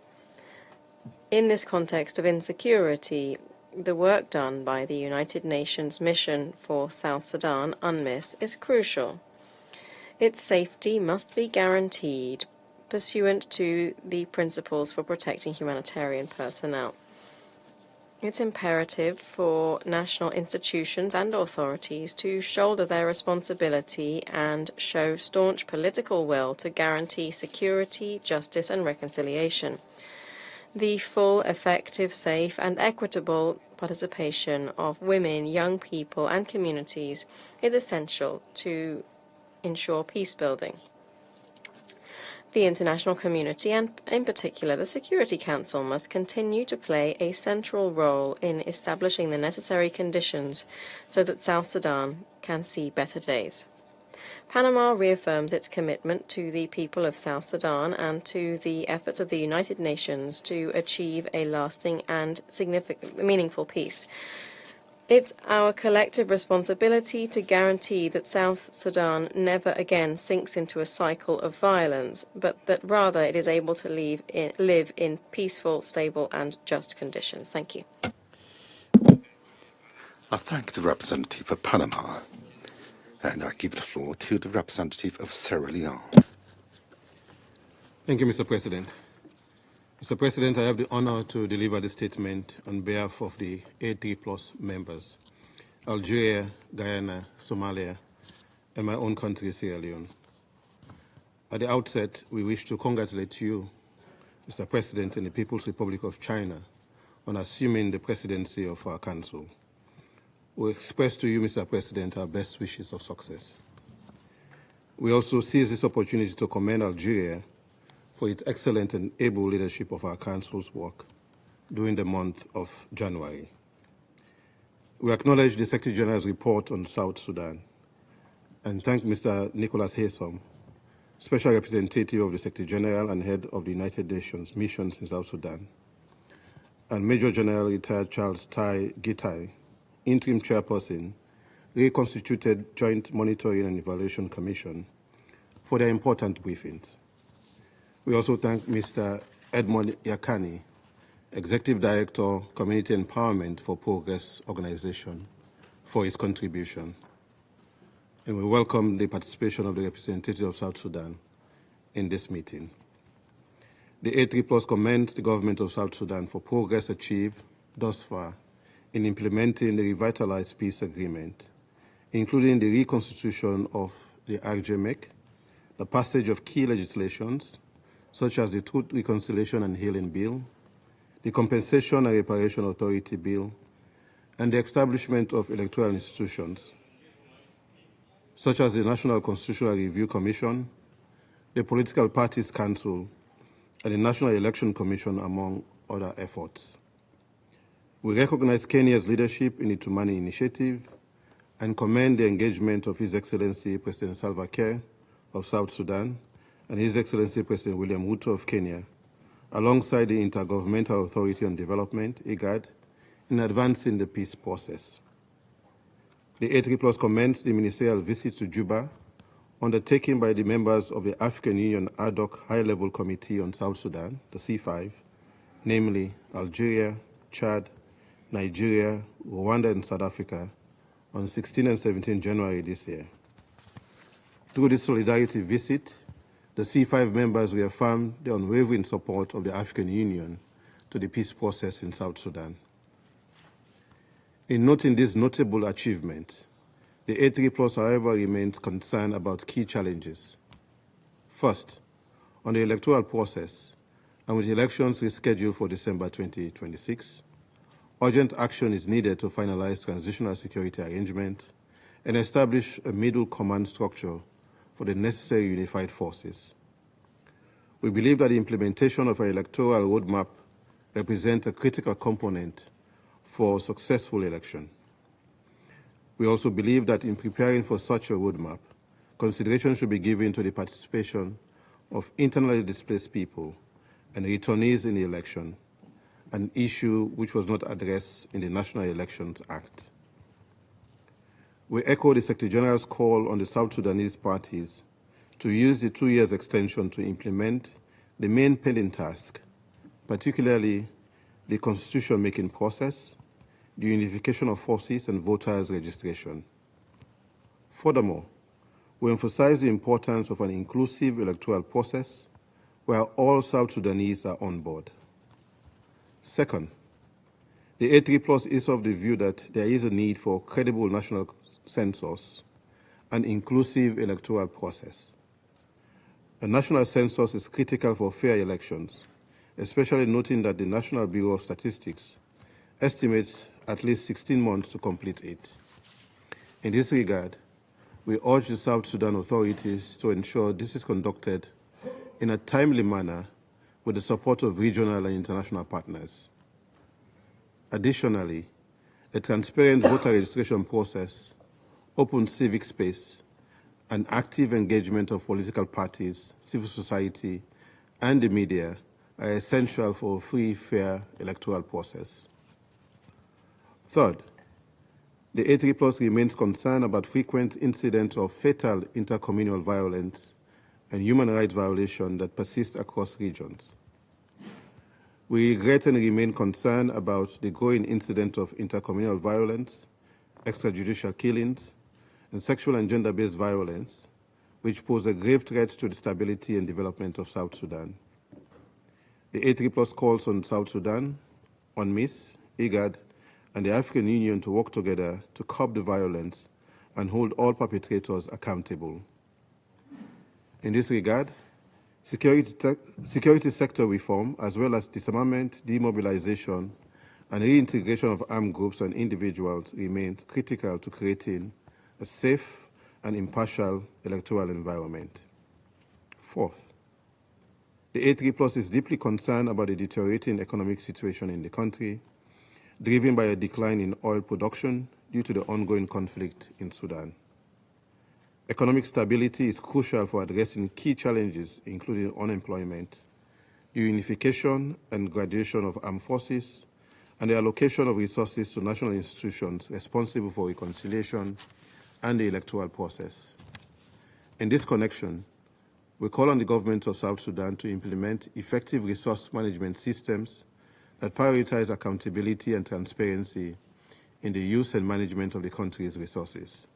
In this context of insecurity, the work done by the United Nations Mission for South Sudan, UNMISS, is crucial. Its safety must be guaranteed pursuant to the principles for protecting humanitarian personnel. It's imperative for national institutions and authorities to shoulder their responsibility and show staunch political will to guarantee security, justice, and reconciliation. The full, effective, safe, and equitable participation of women, young people, and communities is essential to ensure peace building. The international community, and in particular the Security Council, must continue to play a central role in establishing the necessary conditions so that South Sudan can see better days. Panama reaffirms its commitment to the people of South Sudan and to the efforts of the United Nations to achieve a lasting and meaningful peace. It's our collective responsibility to guarantee that South Sudan never again sinks into a cycle of violence, but that rather it is able to live in peaceful, stable, and just conditions. Thank you. I thank the representative of Panama, and I give the floor to the representative of Sierra Leone. Thank you, Mr. President. Mr. President, I have the honor to deliver the statement on behalf of the 80+ members, Algeria, Guyana, Somalia, and my own country, Sierra Leone. At the outset, we wish to congratulate you, Mr. President, and the People's Republic of China on assuming the presidency of our Council. We express to you, Mr. President, our best wishes of success. We also seize this opportunity to commend Algeria for its excellent and able leadership of our Council's work during the month of January. We acknowledge the Secretary General's report on South Sudan and thank Mr. Nicholas Haysom, Special Representative of the Secretary General and Head of the United Nations missions in South Sudan, and Major General retired Charles Tai Gitai, Interim Chairperson, reconstituted Joint Monitoring and Evaluation Commission, for their important briefings. We also thank Mr. Edmond Yakani, Executive Director, Community Empowerment for Progress Organization, for his contribution. And we welcome the participation of the representative of South Sudan in this meeting. The A3+ commends the government of South Sudan for progress achieved thus far in implementing the revitalized peace agreement, including the reconstitution of the RJMEC, the passage of key legislations, such as the Truth, Reconciliation and Healing Bill, the Compensation and Reparation Authority Bill, and the establishment of electoral institutions, such as the National Constitutional Review Commission, the Political Parties Council, and the National Election Commission, among other efforts. We recognize Kenya's leadership in the Tumani Initiative and commend the engagement of His Excellency President Salva Kiir of South Sudan and His Excellency President William Ruto of Kenya, alongside the Intergovernmental Authority on Development, IGAD, in advancing the peace process. The A3+ commends the ministerial visit to Juba undertaken by the members of the African Union Ad hoc High-Level Committee on South Sudan, the C5, namely Algeria, Chad, Nigeria, Rwanda, and South Africa, on 16 and 17 January this year. Through this solidarity visit, the C5 members reaffirmed the unwavering support of the African Union to the peace process in South Sudan. In noting this notable achievement, the A3+, however, remains concerned about key challenges. First, on the electoral process, and with elections rescheduled for December 2026, urgent action is needed to finalize transitional security arrangements and establish a middle command structure for the necessary unified forces. We believe that the implementation of an electoral roadmap represents a critical component for a successful election. We also believe that in preparing for such a roadmap, consideration should be given to the participation of internally displaced people and returnees in the election, an issue which was not addressed in the National Elections Act. We echo the Secretary General's call on the South Sudanese parties to use the 2 years extension to implement the main pending task, particularly the constitution-making process, the unification of forces, and voters' registration. Furthermore, we emphasize the importance of an inclusive electoral process where all South Sudanese are on board. Second, the A3+ is of the view that there is a need for a credible national census and inclusive electoral process. A national census is critical for fair elections, especially noting that the National Bureau of Statistics estimates at least 16 months to complete it. In this regard, we urge the South Sudan authorities to ensure this is conducted in a timely manner with the support of regional and international partners. Additionally, a transparent voter registration process, open civic space, and active engagement of political parties, civil society, and the media are essential for a free, fair electoral process. Third, the A3+ remains concerned about frequent incidents of fatal intercommunal violence and human rights violations that persist across regions. We regret and remain concerned about the growing incident of intercommunal violence, extrajudicial killings, and sexual and gender-based violence, which pose a grave threat to the stability and development of South Sudan. The A3+ calls on South Sudan, UNMISS, IGAD, and the African Union to work together to curb the violence and hold all perpetrators accountable. In this regard, security sector reform, as well as disarmament, demobilization, and reintegration of armed groups and individuals remains critical to creating a safe and impartial electoral environment. Fourth, The A3+ is deeply concerned about the deteriorating economic situation in the country, driven by a decline in oil production due to the ongoing conflict in Sudan. Economic stability is crucial for addressing key challenges, including unemployment, the unification and graduation of armed forces, and the allocation of resources to national institutions responsible for reconciliation and the electoral process. In this connection, we call on the government of South Sudan to implement effective resource management systems that prioritize accountability and transparency in the use and management of the country's resources.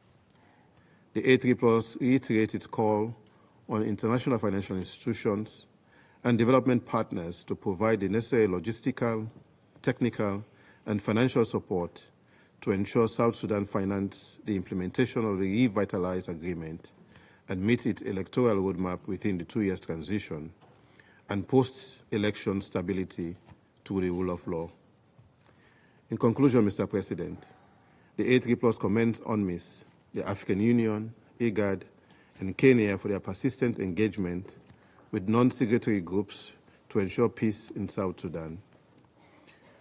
The A3+ reiterates its call on international financial institutions and development partners to provide the necessary logistical, technical, and financial support to ensure South Sudan finance the implementation of the revitalized agreement and meet its electoral roadmap within the 2 years transition and post-election stability to the rule of law. In conclusion, Mr. President, the A3+ commends UNMISS, the African Union, IGAD, and Kenya for their persistent engagement with non-signatory groups to ensure peace in South Sudan.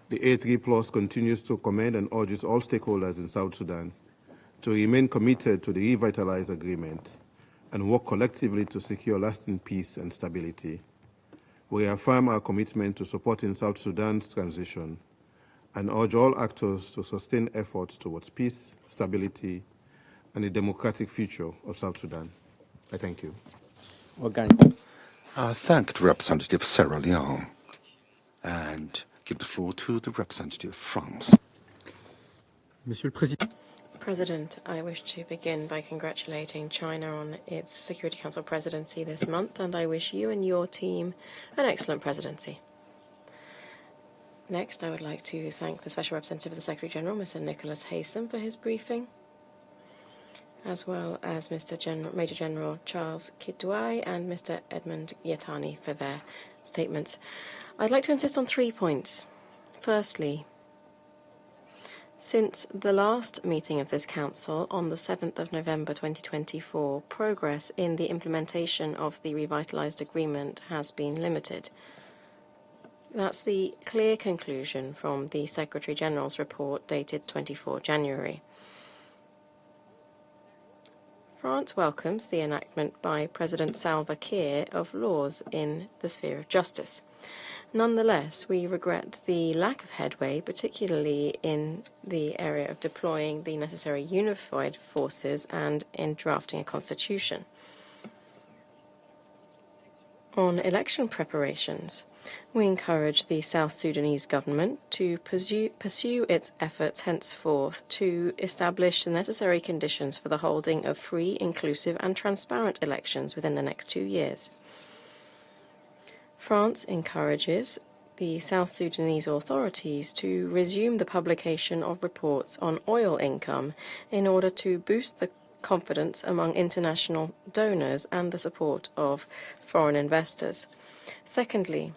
The A3+ continues to commend and urges all stakeholders in South Sudan to remain committed to the revitalized agreement and work collectively to secure lasting peace and stability. We affirm our commitment to supporting South Sudan's transition and urge all actors to sustain efforts towards peace, stability, and the democratic future of South Sudan. I thank you. I thank the representative of Sierra Leone and give the floor to the representative of France. Monsieur le Président. President, I wish to begin by congratulating China on its Security Council presidency this month, and I wish you and your team an excellent presidency. Next, I would like to thank the Special Representative of the Secretary General, Mr. Nicholas Haysom, for his briefing, as well as Major General Charles Kidwai and Mr. Edmund Yatani for their statements. I'd like to insist on 3 points. Firstly, since the last meeting of this Council on the 7th of November 2024, progress in the implementation of the revitalized agreement has been limited. That's the clear conclusion from the Secretary General's report dated 24 January. France welcomes the enactment by President Salva Kiir of laws in the sphere of justice. Nonetheless, we regret the lack of headway, particularly in the area of deploying the necessary unified forces and in drafting a constitution. On election preparations, we encourage the South Sudanese government to pursue its efforts henceforth to establish the necessary conditions for the holding of free, inclusive, and transparent elections within the next 2 years. France encourages the South Sudanese authorities to resume the publication of reports on oil income in order to boost the confidence among international donors and the support of foreign investors. Secondly,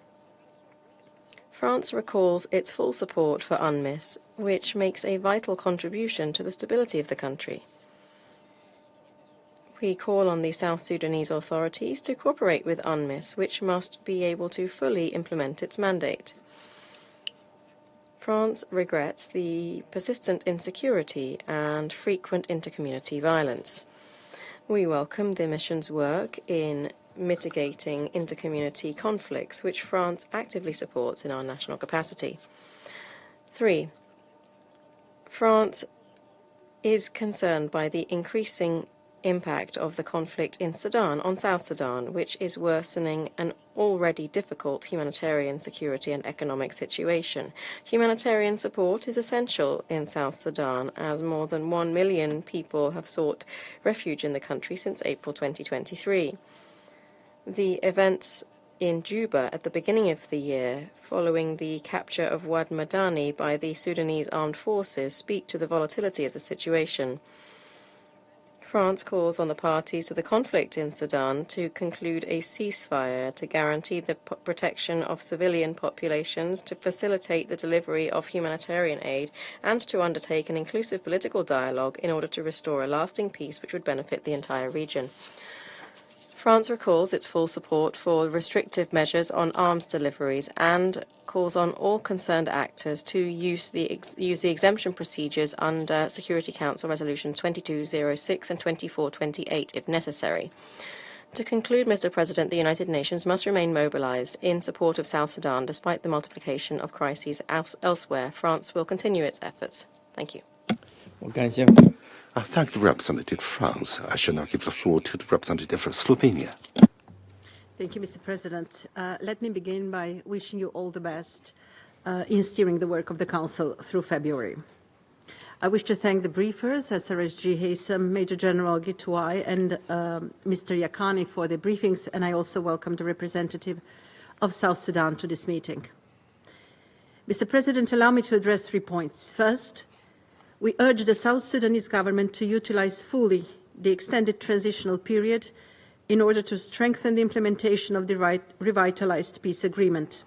France recalls its full support for UNMISS, which makes a vital contribution to the stability of the country. We call on the South Sudanese authorities to cooperate with UNMISS, which must be able to fully implement its mandate. France regrets the persistent insecurity and frequent intercommunity violence. We welcome the mission's work in mitigating intercommunity conflicts, which France actively supports in our national capacity. 3. France is concerned by the increasing impact of the conflict in Sudan on South Sudan, which is worsening an already difficult humanitarian, security, and economic situation. Humanitarian support is essential in South Sudan, as more than 1 million people have sought refuge in the country since April 2023. The events in Juba at the beginning of the year, following the capture of Wad Madani by the Sudanese armed forces, speak to the volatility of the situation. France calls on the parties to the conflict in Sudan to conclude a ceasefire to guarantee the protection of civilian populations, to facilitate the delivery of humanitarian aid, and to undertake an inclusive political dialogue in order to restore a lasting peace which would benefit the entire region. France recalls its full support for restrictive measures on arms deliveries and calls on all concerned actors to use the exemption procedures under Security Council Resolution 2206 and 2428 if necessary. To conclude, Mr. President, the United Nations must remain mobilized in support of South Sudan despite the multiplication of crises elsewhere. France will continue its efforts. Thank you. I thank the representative of France. I shall now give the floor to the representative of Slovenia. Thank you, Mr. President. Let me begin by wishing you all the best in steering the work of the Council through February. I wish to thank the briefers, SRSG Haysom, Major General Gitouai, and Mr. Yakani for the briefings, and I also welcome the representative of South Sudan to this meeting. Mr. President, allow me to address 3 points. First, we urge the South Sudanese government to utilize fully the extended transitional period in order to strengthen the implementation of the revitalized peace agreement.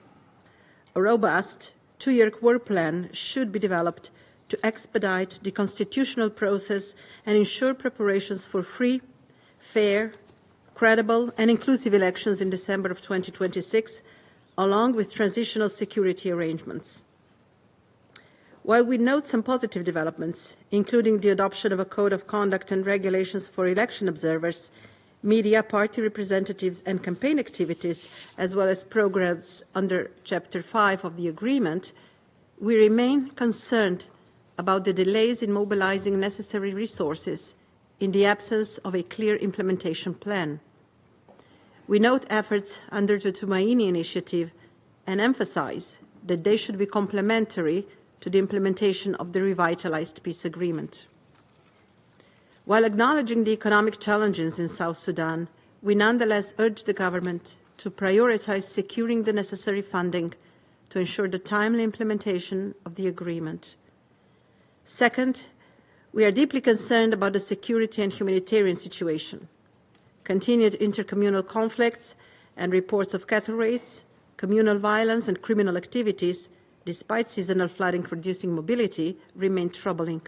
A robust 2-year work plan should be developed to expedite the constitutional process and ensure preparations for free, fair, credible and inclusive elections in December of 2026, along with transitional security arrangements. While we note some positive developments, including the adoption of a code of conduct and regulations for election observers, media, party representatives and campaign activities, as well as programs under Chapter 5 of the agreement, we remain concerned about the delays in mobilizing necessary resources in the absence of a clear implementation plan. We note efforts under the Tumaini initiative and emphasize that they should be complementary to the implementation of the revitalized peace agreement. While acknowledging the economic challenges in South Sudan, we nonetheless urge the government to prioritize securing the necessary funding to ensure the timely implementation of the agreement. Second, we are deeply concerned about the security and humanitarian situation. Continued intercommunal conflicts and reports of cattle raids, communal violence and criminal activities, despite seasonal flooding reducing mobility, remain troubling.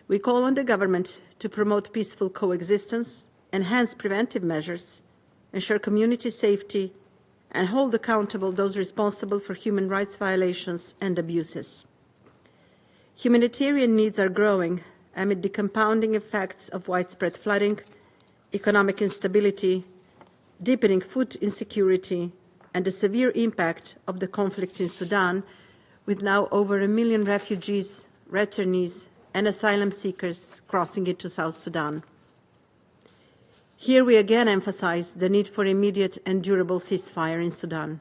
We call on the government to promote peaceful coexistence, enhance preventive measures, ensure community safety, and hold accountable those responsible for human rights violations and abuses. Humanitarian needs are growing amid the compounding effects of widespread flooding, economic instability, deepening food insecurity, and the severe impact of the conflict in Sudan, with now over 1 million refugees, returnees, and asylum seekers crossing into South Sudan. Here we again emphasize the need for immediate and durable ceasefire in Sudan.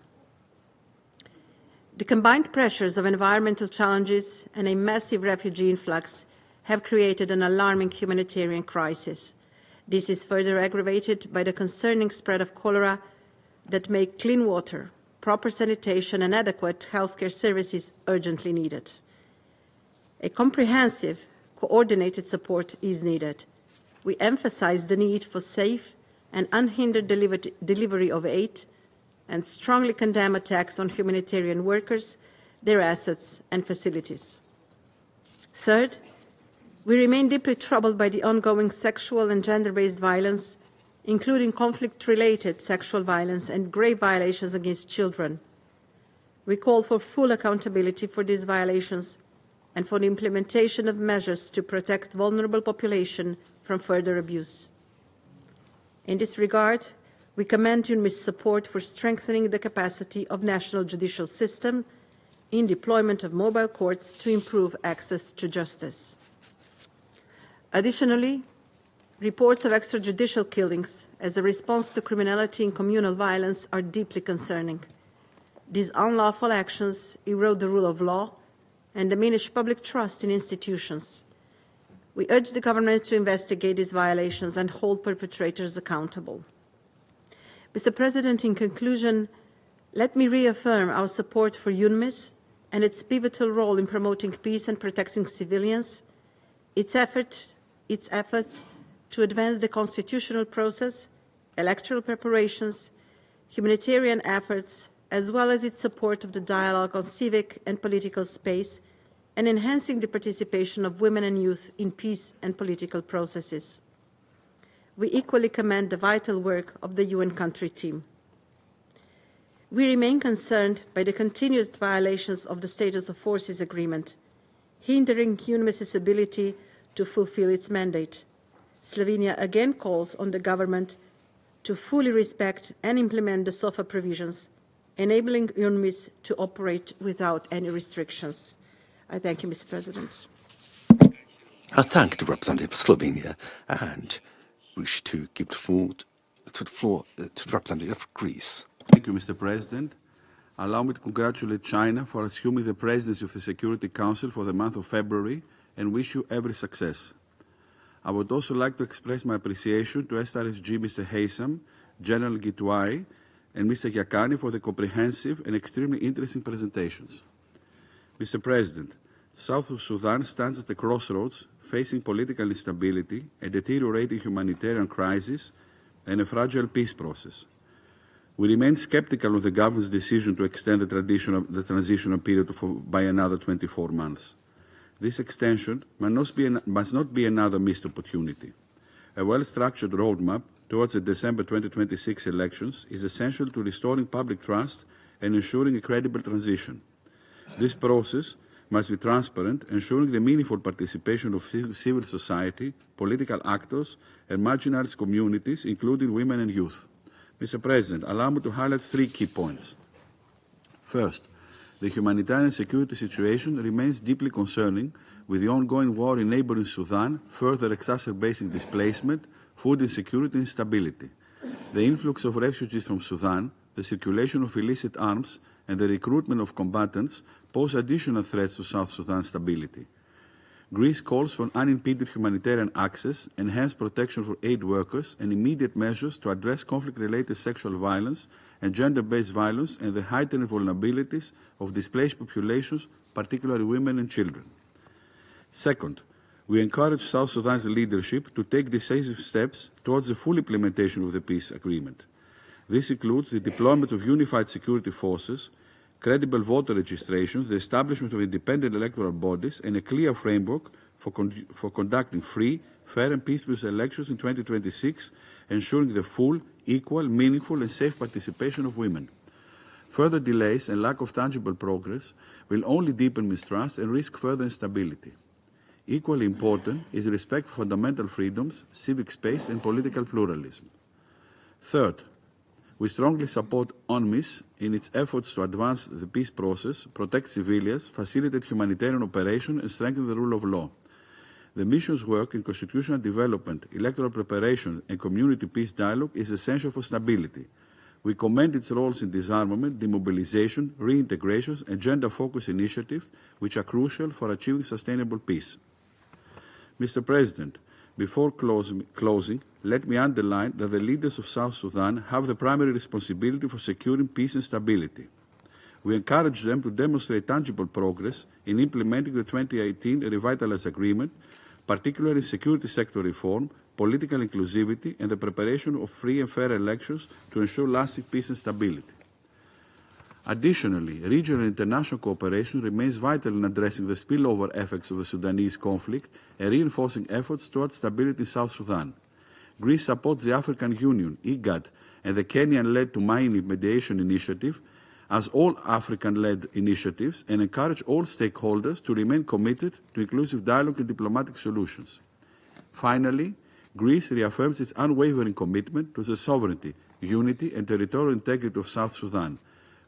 The combined pressures of environmental challenges and a massive refugee influx have created an alarming humanitarian crisis. This is further aggravated by the concerning spread of cholera that make clean water, proper sanitation, and adequate healthcare services urgently needed. A comprehensive, coordinated support is needed. We emphasize the need for safe and unhindered delivery of aid and strongly condemn attacks on humanitarian workers, their assets and facilities. Third, we remain deeply troubled by the ongoing sexual and gender-based violence, including conflict-related sexual violence and grave violations against children. We call for full accountability for these violations and for the implementation of measures to protect vulnerable population from further abuse. In this regard, we commend UNMISS support for strengthening the capacity of national judicial system in deployment of mobile courts to improve access to justice. Additionally, reports of extrajudicial killings as a response to criminality and communal violence are deeply concerning. These unlawful actions erode the rule of law and diminish public trust in institutions. We urge the government to investigate these violations and hold perpetrators accountable. Mr. President, in conclusion, let me reaffirm our support for UNMISS and its pivotal role in promoting peace and protecting civilians, its efforts to advance the constitutional process, electoral preparations, humanitarian efforts, as well as its support of the dialogue on civic and political space, and enhancing the participation of women and youth in peace and political processes. we equally commend the vital work of the UN country team. We remain concerned by the continuous violations of the Status of Forces Agreement, hindering UNMISS's ability to fulfill its mandate. Slovenia again calls on the government to fully respect and implement the SOFA provisions, enabling UNMISS to operate without any restrictions. I thank you, Mr. President. I thank the representative of Slovenia and wish to give the floor to the representative of Greece. Thank you, Mr. President. Allow me to congratulate China for assuming the presidency of the Security Council for the month of February and wish you every success. I would also like to express my appreciation to SRSG Mr. Haytham, General Gitwai, and Mr. Yakani for the comprehensive and extremely interesting presentations. Mr. President, South Sudan stands at a crossroads, facing political instability, a deteriorating humanitarian crisis, and a fragile peace process. We remain skeptical of the government's decision to extend the transitional period by another 24 months. This extension must not be another missed opportunity. A well-structured roadmap towards the December 2026 elections is essential to restoring public trust and ensuring a credible transition. This process must be transparent, ensuring the meaningful participation of civil society, political actors, and marginalized communities, including women and youth. Mr. President, allow me to highlight 3 key points. First, the humanitarian security situation remains deeply concerning, with the ongoing war in neighboring Sudan further exacerbating displacement, food insecurity and instability. The influx of refugees from Sudan, the circulation of illicit arms, and the recruitment of combatants pose additional threats to South Sudan's stability. Greece calls for unimpeded humanitarian access, enhanced protection for aid workers, and immediate measures to address conflict-related sexual violence and gender-based violence and the heightened vulnerabilities of displaced populations, particularly women and children. Second, we encourage South Sudan's leadership to take decisive steps towards the full implementation of the peace agreement. This includes the deployment of unified security forces, credible voter registration, the establishment of independent electoral bodies, and a clear framework for conducting free, fair and peaceful elections in 2026, ensuring the full, equal, meaningful and safe participation of women. Further delays and lack of tangible progress will only deepen mistrust and risk further instability. Equally important is respect for fundamental freedoms, civic space and political pluralism. Third, we strongly support UNMISS in its efforts to advance the peace process, protect civilians, facilitate humanitarian operations, and strengthen the rule of law. The mission's work in constitutional development, electoral preparation, and community peace dialogue is essential for stability. We commend its roles in disarmament, demobilization, reintegration, and gender-focused initiatives, which are crucial for achieving sustainable peace. Mr. President, before closing, let me underline that the leaders of South Sudan have the primary responsibility for securing peace and stability. We encourage them to demonstrate tangible progress in implementing the 2018 Revitalized Agreement, particularly in security sector reform, political inclusivity, and the preparation of free and fair elections to ensure lasting peace and stability. Additionally, regional and international cooperation remains vital in addressing the spillover effects of the Sudanese conflict and reinforcing efforts towards stability in South Sudan. Greece supports the African Union, IGAD, and the Kenyan-led Tumaini Mediation Initiative as all African-led initiatives and encourage all stakeholders to remain committed to inclusive dialogue and diplomatic solutions. Finally, Greece reaffirms its unwavering commitment to the sovereignty, unity, and territorial integrity of South Sudan.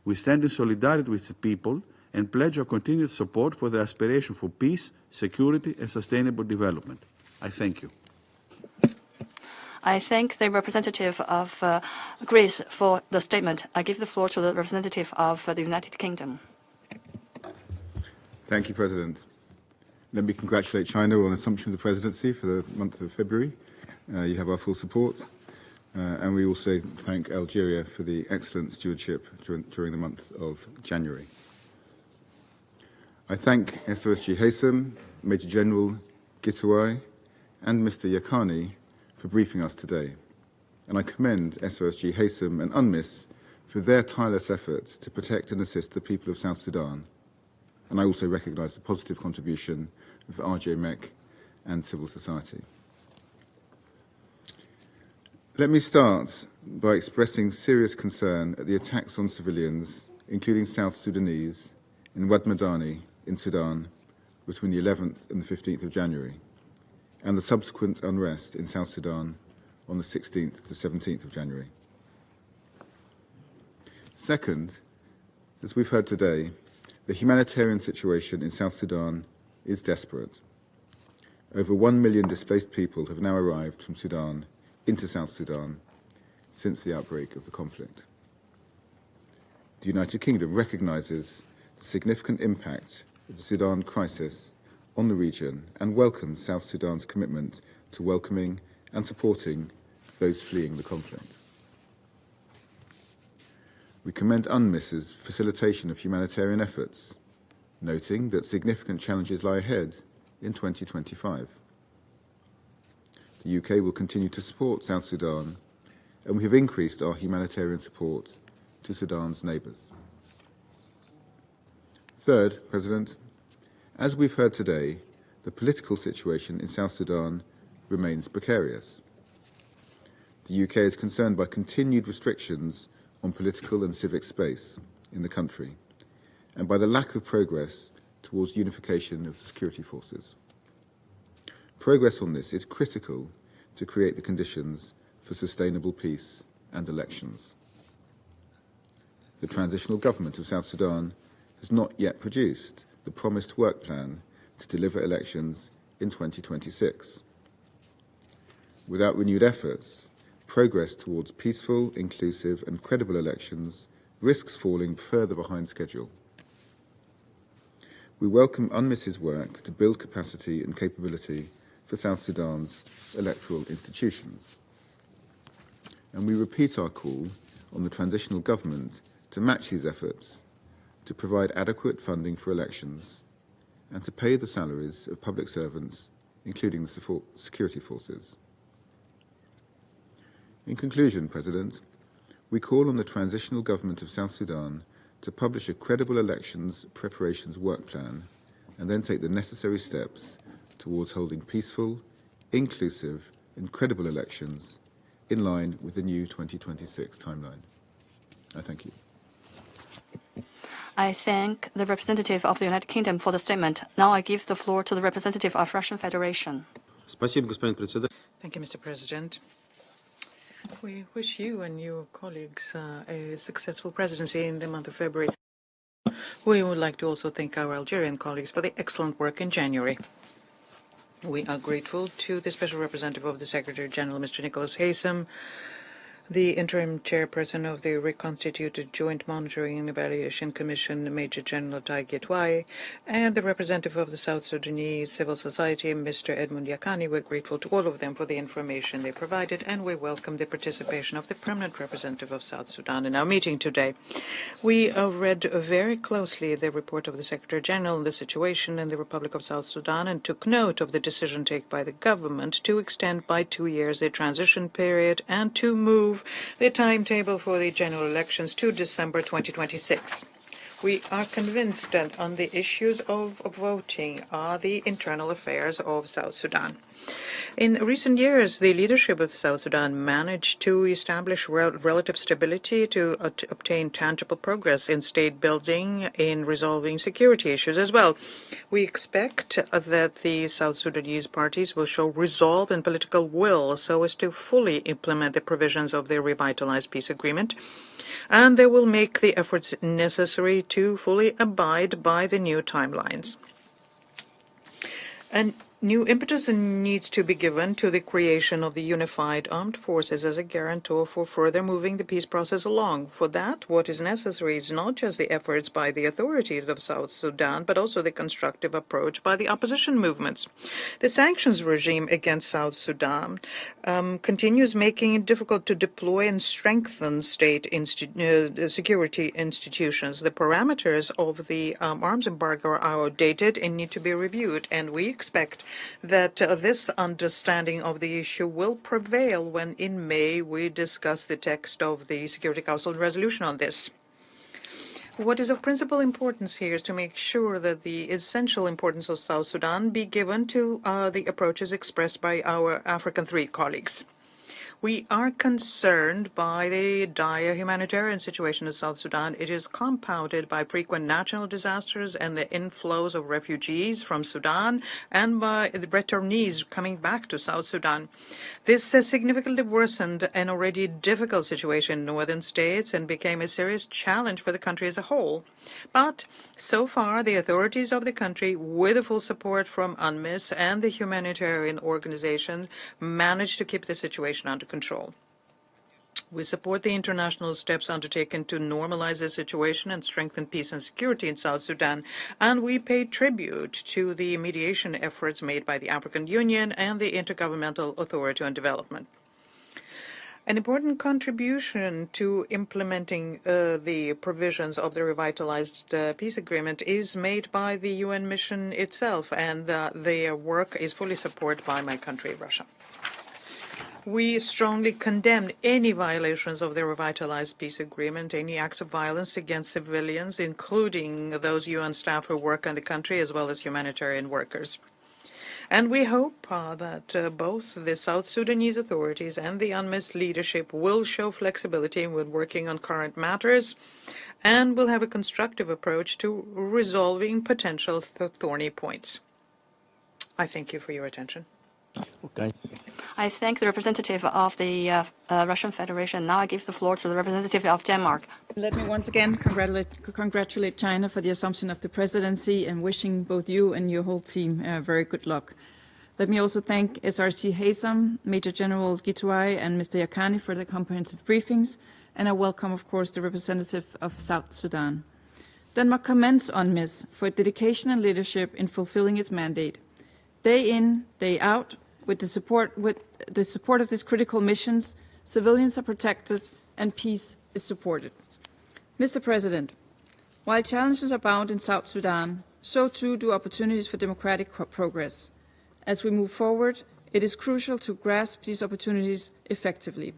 We stand in solidarity with its people and pledge our continued support for the aspiration for peace, security, and sustainable development. I thank you. I thank the representative of Greece for the statement. I give the floor to the representative of the United Kingdom. Thank you, President. Let me congratulate China on assumption of the presidency for the month of February. You have our full support. And we also thank Algeria for the excellent stewardship during the month of January. I thank SOSG Haytham, Major General Gitawai, and Mr. Yakani for briefing us today. And I commend SOSG Haytham and UNMISS for their tireless efforts to protect and assist the people of South Sudan. And I also recognise the positive contribution of RJ MEC and civil society. Let me start by expressing serious concern at the attacks on civilians, including South Sudanese, in Wad Madani in Sudan between the 11th and the 15th of January, and the subsequent unrest in South Sudan on the 16th to 17th of January. Second, as we've heard today, the humanitarian situation in South Sudan is desperate. Over 1 million displaced people have now arrived from Sudan into South Sudan since the outbreak of the conflict. The United Kingdom recognises the significant impact of the Sudan crisis on the region and welcomes South Sudan's commitment to welcoming and supporting those fleeing the conflict. We commend UNMISS's facilitation of humanitarian efforts, noting that significant challenges lie ahead in 2025. The UK will continue to support South Sudan, and we have increased our humanitarian support to Sudan's neighbours. Third, President, as we've heard today, the political situation in South Sudan remains precarious. The UK is concerned by continued restrictions on political and civic space in the country, and by the lack of progress towards unification of the security forces. Progress on this is critical to create the conditions for sustainable peace and elections. The transitional government of South Sudan has not yet produced the promised work plan to deliver elections in 2026. Without renewed efforts, progress towards peaceful, inclusive and credible elections risks falling further behind schedule. We welcome UNMISS's work to build capacity and capability for South Sudan's electoral institutions. And we repeat our call on the transitional government to match these efforts, to provide adequate funding for elections, and to pay the salaries of public servants, including the security forces. In conclusion, President, we call on the transitional government of South Sudan to publish a credible elections preparations work plan and then take the necessary steps towards holding peaceful, inclusive and credible elections in line with the new 2026 timeline. I thank you. I thank the representative of the United Kingdom for the statement. Now I give the floor to the representative of Russian Federation. Thank you, Mr. President. We wish you and your colleagues a successful presidency in the month of February. We would like to also thank our Algerian colleagues for the excellent work in January. We are grateful to the Special Representative of the Secretary General, Mr. Nicholas Haysom, the interim chairperson of the reconstituted Joint Monitoring and Evaluation Commission, Major General Tai Getwai, and the representative of the South Sudanese civil society, Mr. Edmund Yakani. We're grateful to all of them for the information they provided, and we welcome the participation of the permanent representative of South Sudan in our meeting today. We read very closely the report of the Secretary General on the situation in the Republic of South Sudan and took note of the decision taken by the government to extend by 2 years the transition period and to move the timetable for the general elections to December 2026. We are convinced that on the issues of voting are the internal affairs of South Sudan. In recent years, the leadership of South Sudan managed to establish relative stability to obtain tangible progress in state building, in resolving security issues as well. We expect that the South Sudanese parties will show resolve and political will so as to fully implement the provisions of the revitalized peace agreement, and they will make the efforts necessary to fully abide by the new timelines. And new impetus needs to be given to the creation of the unified armed forces as a guarantor for further moving the peace process along. For that, what is necessary is not just the efforts by the authorities of South Sudan, but also the constructive approach by the opposition movements. The sanctions regime against South Sudan continues making it difficult to deploy and strengthen state security institutions. The parameters of the arms embargo are outdated and need to be reviewed, and we expect that this understanding of the issue will prevail when in May we discuss the text of the Security Council resolution on this. What is of principal importance here is to make sure that the essential importance of South Sudan be given to the approaches expressed by our African 3 colleagues. We are concerned by the dire humanitarian situation in South Sudan. It is compounded by frequent natural disasters and the inflows of refugees from Sudan and by the returnees coming back to South Sudan. This has significantly worsened an already difficult situation in northern states and became a serious challenge for the country as a whole. But so far, the authorities of the country, with the full support from UNMISS and the humanitarian organizations, managed to keep the situation under control. We support the international steps undertaken to normalize the situation and strengthen peace and security in South Sudan, and we pay tribute to the mediation efforts made by the African Union and the Intergovernmental Authority on Development. An important contribution to implementing the provisions of the revitalized peace agreement is made by the UN mission itself, and their work is fully supported by my country, Russia. We strongly condemn any violations of the revitalized peace agreement, any acts of violence against civilians, including those UN staff who work in the country, as well as humanitarian workers. And we hope that both the South Sudanese authorities and the UNMISS leadership will show flexibility when working on current matters and will have a constructive approach to resolving potential thorny points. I thank you for your attention. Okay. I thank the representative of the Russian Federation. Now I give the floor to the representative of Denmark. Let me once again congratulate China for the assumption of the presidency and wishing both you and your whole team very good luck. Let me also thank SRC Haysom, Major General Gituai, and Mr. Yakani for the comprehensive briefings, and I welcome, of course, the representative of South Sudan. Denmark commends UNMISS for its dedication and leadership in fulfilling its mandate. Day in, day out, with the support of these critical missions, civilians are protected and peace is supported. Mr. President, while challenges abound in South Sudan, so too do opportunities for democratic progress. As we move forward, it is crucial to grasp these opportunities effectively.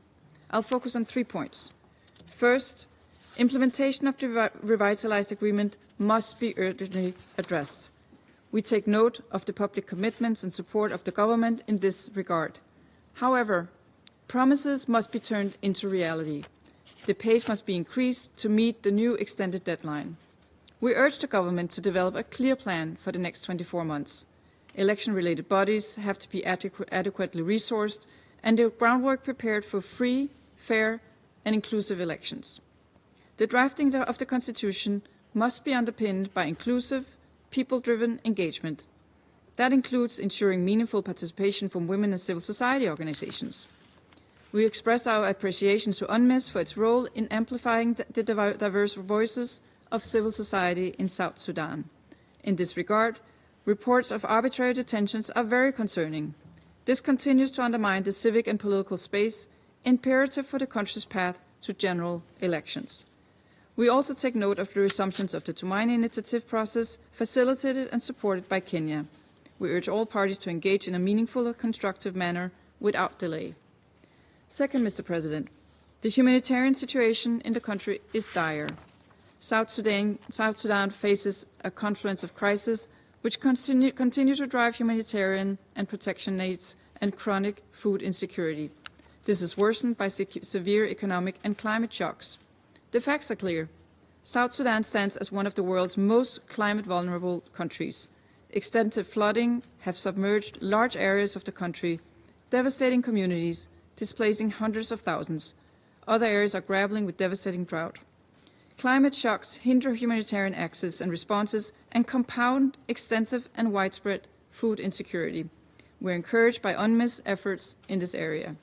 I'll focus on 3 points. First, implementation of the revitalized agreement must be urgently addressed. We take note of the public commitments and support of the government in this regard. However, promises must be turned into reality. The pace must be increased to meet the new extended deadline. We urge the government to develop a clear plan for the next 24 months. Election-related bodies have to be adequately resourced and the groundwork prepared for free, fair, and inclusive elections. The drafting of the Constitution must be underpinned by inclusive, people-driven engagement. That includes ensuring meaningful participation from women and civil society organizations. We express our appreciation to UNMISS for its role in amplifying the diverse voices of civil society in South Sudan. In this regard, reports of arbitrary detentions are very concerning. This continues to undermine the civic and political space imperative for the country's path to general elections. We also take note of the resumptions of the Tumaini Initiative process, facilitated and supported by Kenya. We urge all parties to engage in a meaningful and constructive manner without delay. Second, Mr. President, the humanitarian situation in the country is dire. South Sudan faces a confluence of crises which continue to drive humanitarian and protection needs and chronic food insecurity. This is worsened by severe economic and climate shocks. The facts are clear. South Sudan stands as one of the world's most climate-vulnerable countries. Extensive flooding have submerged large areas of the country, devastating communities, displacing hundreds of thousands. Other areas are grappling with devastating drought. Climate shocks hinder humanitarian access and responses and compound extensive and widespread food insecurity. We're encouraged by UNMISS efforts in this area.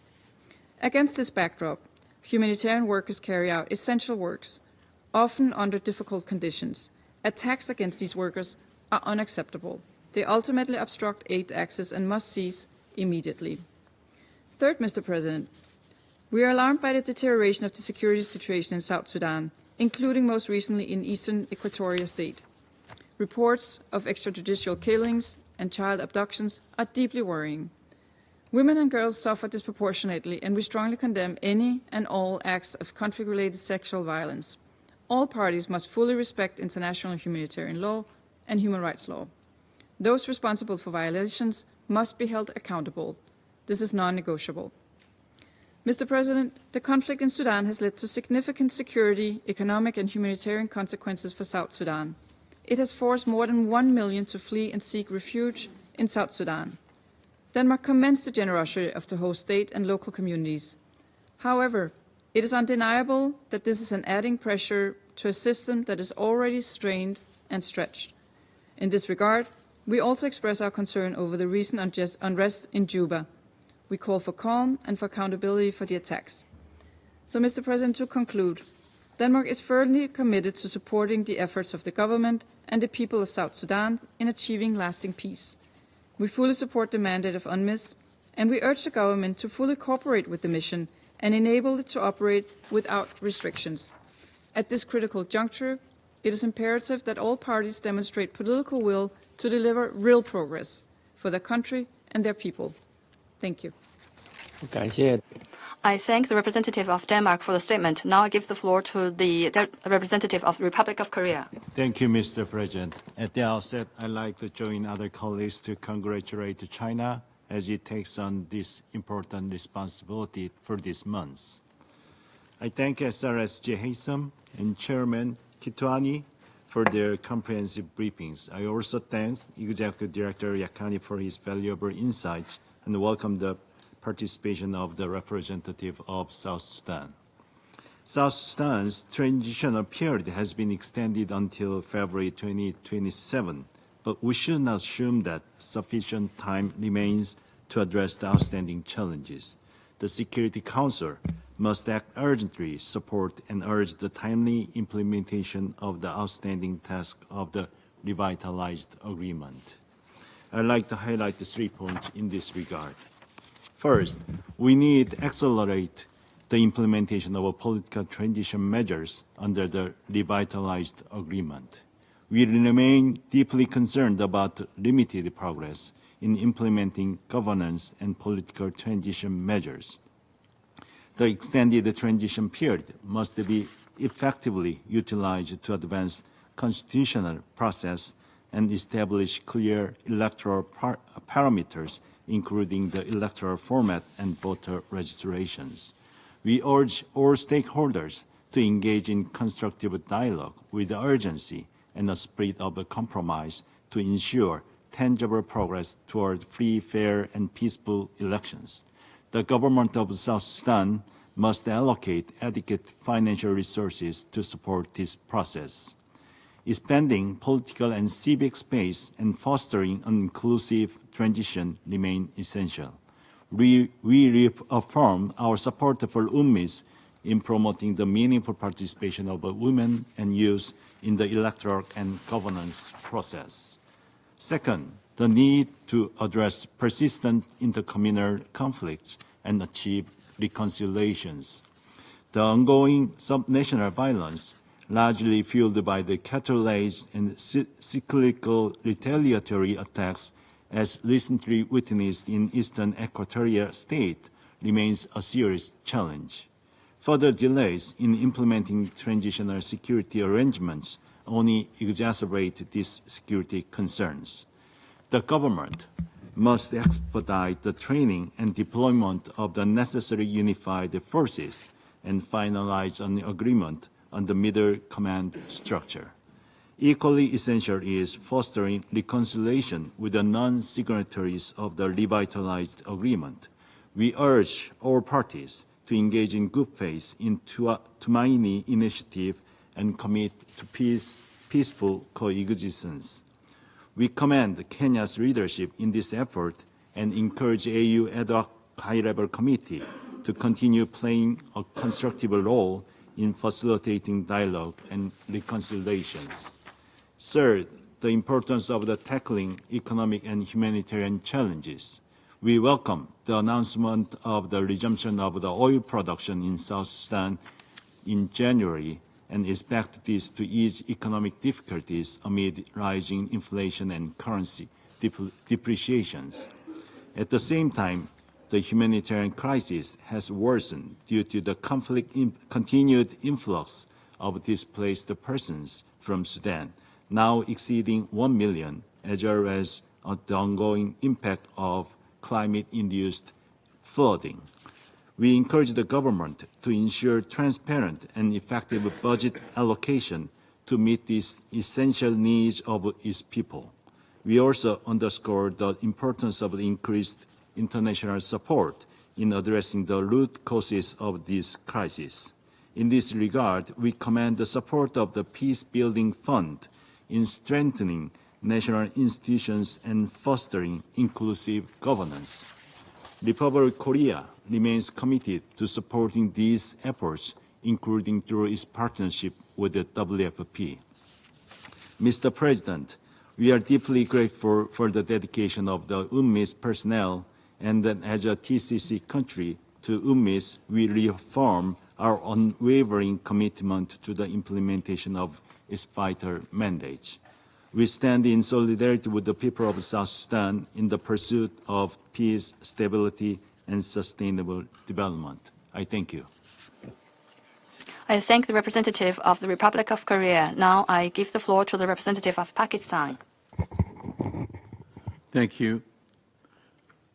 Against this backdrop, humanitarian workers carry out essential works, often under difficult conditions. Attacks against these workers are unacceptable. They ultimately obstruct aid access and must cease immediately. Third, Mr. President, we are alarmed by the deterioration of the security situation in South Sudan, including most recently in eastern Equatoria State. Reports of extrajudicial killings and child abductions are deeply worrying. Women and girls suffer disproportionately, and we strongly condemn any and all acts of conflict-related sexual violence. All parties must fully respect international humanitarian law and human rights law. Those responsible for violations must be held accountable. This is non-negotiable. Mr. President, the conflict in Sudan has led to significant security, economic and humanitarian consequences for South Sudan. It has forced more than 1 million to flee and seek refuge in South Sudan. Denmark commends the generosity of the host state and local communities. However, it is undeniable that this is an adding pressure to a system that is already strained and stretched. In this regard, we also express our concern over the recent unrest in Juba. We call for calm and for accountability for the attacks. So, Mr. President, to conclude, Denmark is firmly committed to supporting the efforts of the government and the people of South Sudan in achieving lasting peace. We fully support the mandate of UNMISS, and we urge the government to fully cooperate with the mission and enable it to operate without restrictions. At this critical juncture, it is imperative that all parties demonstrate political will to deliver real progress for their country and their people. Thank you. I thank the representative of Denmark for the statement. Now I give the floor to the representative of the Republic of Korea. Thank you, Mr. President. At the outset, I'd like to join other colleagues to congratulate China as it takes on this important responsibility for this month. I thank SRSG Haysom and Chairman Kitwani for their comprehensive briefings. I also thank Executive Director Yakani for his valuable insights and welcome the participation of the representative of South Sudan. South Sudan's transitional period has been extended until February 2027, but we should not assume that sufficient time remains to address the outstanding challenges. The Security Council must act urgently, support and urge the timely implementation of the outstanding task of the revitalized agreement. I'd like to highlight the 3 points in this regard. First, we need to accelerate the implementation of political transition measures under the revitalized agreement. We remain deeply concerned about limited progress in implementing governance and political transition measures. The extended transition period must be effectively utilized to advance constitutional process and establish clear electoral parameters, including the electoral format and voter registrations. We urge all stakeholders to engage in constructive dialogue with urgency and a spirit of compromise to ensure tangible progress toward free, fair, and peaceful elections. The government of South Sudan must allocate adequate financial resources to support this process. Expanding political and civic space and fostering an inclusive transition remain essential. We reaffirm our support for UNMISS in promoting the meaningful participation of women and youth in the electoral and governance process. Second, the need to address persistent intercommunal conflicts and achieve reconciliations. The ongoing subnational violence, largely fueled by the cattle-raised and cyclical retaliatory attacks as recently witnessed in eastern Equatorial State, remains a serious challenge. Further delays in implementing transitional security arrangements only exacerbate these security concerns. The government must expedite the training and deployment of the necessary unified forces and finalize an agreement on the middle command structure. Equally essential is fostering reconciliation with the non-signatories of the revitalized agreement. We urge all parties to engage in good faith in Tumaini initiative and commit to peaceful coexistence. We commend Kenya's leadership in this effort and encourage AU ad hoc high-level committee to continue playing a constructive role in facilitating dialogue and reconciliations. Third, the importance of tackling economic and humanitarian challenges. We welcome the announcement of the resumption of the oil production in South Sudan in January and expect this to ease economic difficulties amid rising inflation and currency depreciations. At the same time, the humanitarian crisis has worsened due to the continued influx of displaced persons from Sudan, now exceeding 1 million, as well as the ongoing impact of climate-induced flooding. We encourage the government to ensure transparent and effective budget allocation to meet these essential needs of its people. We also underscore the importance of the increased international support in addressing the root causes of this crisis. In this regard, we commend the support of the Peace Building Fund in strengthening national institutions and fostering inclusive governance. Republic of Korea remains committed to supporting these efforts, including through its partnership with the WFP. Mr. President, we are deeply grateful for the dedication of the UNMISS personnel, and that as a TCC country to UNMISS, we reaffirm our unwavering commitment to the implementation of its vital mandates. We stand in solidarity with the people of South Sudan in the pursuit of peace, stability, and sustainable development. I thank you. I thank the representative of the Republic of Korea. Now I give the floor to the representative of Pakistan. Thank you.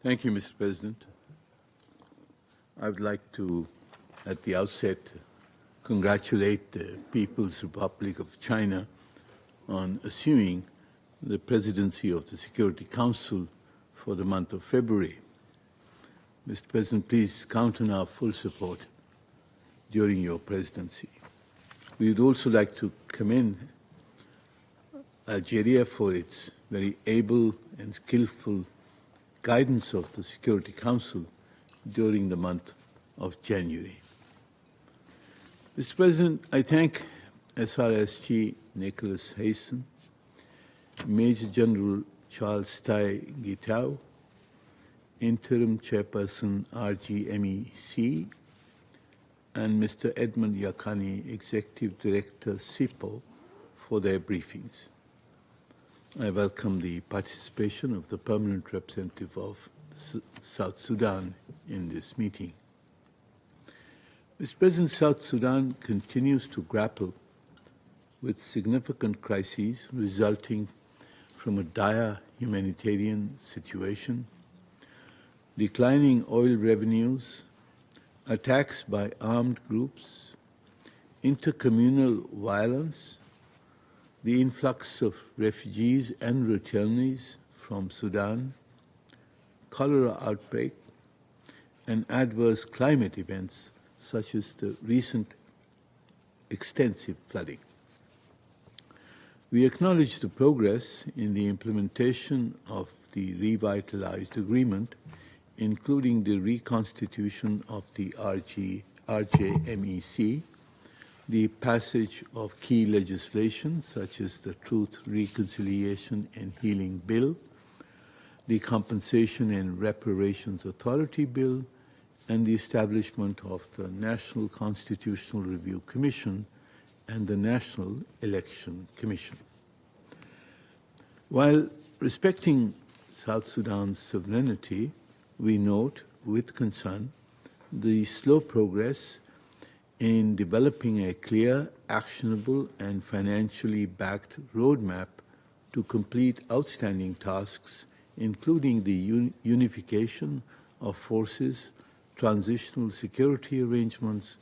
Thank you, Mr. President. I would like to, at the outset, congratulate the People's Republic of China on assuming the presidency of the Security Council for the month of February. Mr. President, please count on our full support during your presidency. We would also like to commend Algeria for its very able and skillful guidance of the Security Council during the month of January. Mr. President, I thank SRSG Nicholas Hayson, Major General Charles Tai Gitao, Interim Chairperson RGMEC, and Mr. Edmund Yakani, Executive Director SIPO, for their briefings. I welcome the participation of the permanent representative of South Sudan in this meeting. Mr. President, South Sudan continues to grapple with significant crises resulting from a dire humanitarian situation, declining oil revenues, attacks by armed groups, intercommunal violence, the influx of refugees and returnees from Sudan, cholera outbreak, and adverse climate events such as the recent extensive flooding. We acknowledge the progress in the implementation of the revitalized agreement, including the reconstitution of the RJMEC, the passage of key legislation such as the Truth, Reconciliation and Healing Bill, the Compensation and Reparations Authority Bill, and the establishment of the National Constitutional Review Commission and the National Election Commission. While respecting South Sudan's sovereignty, we note with concern the slow progress in developing a clear, actionable, and financially backed roadmap to complete outstanding tasks, including the unification of forces, transitional security arrangements,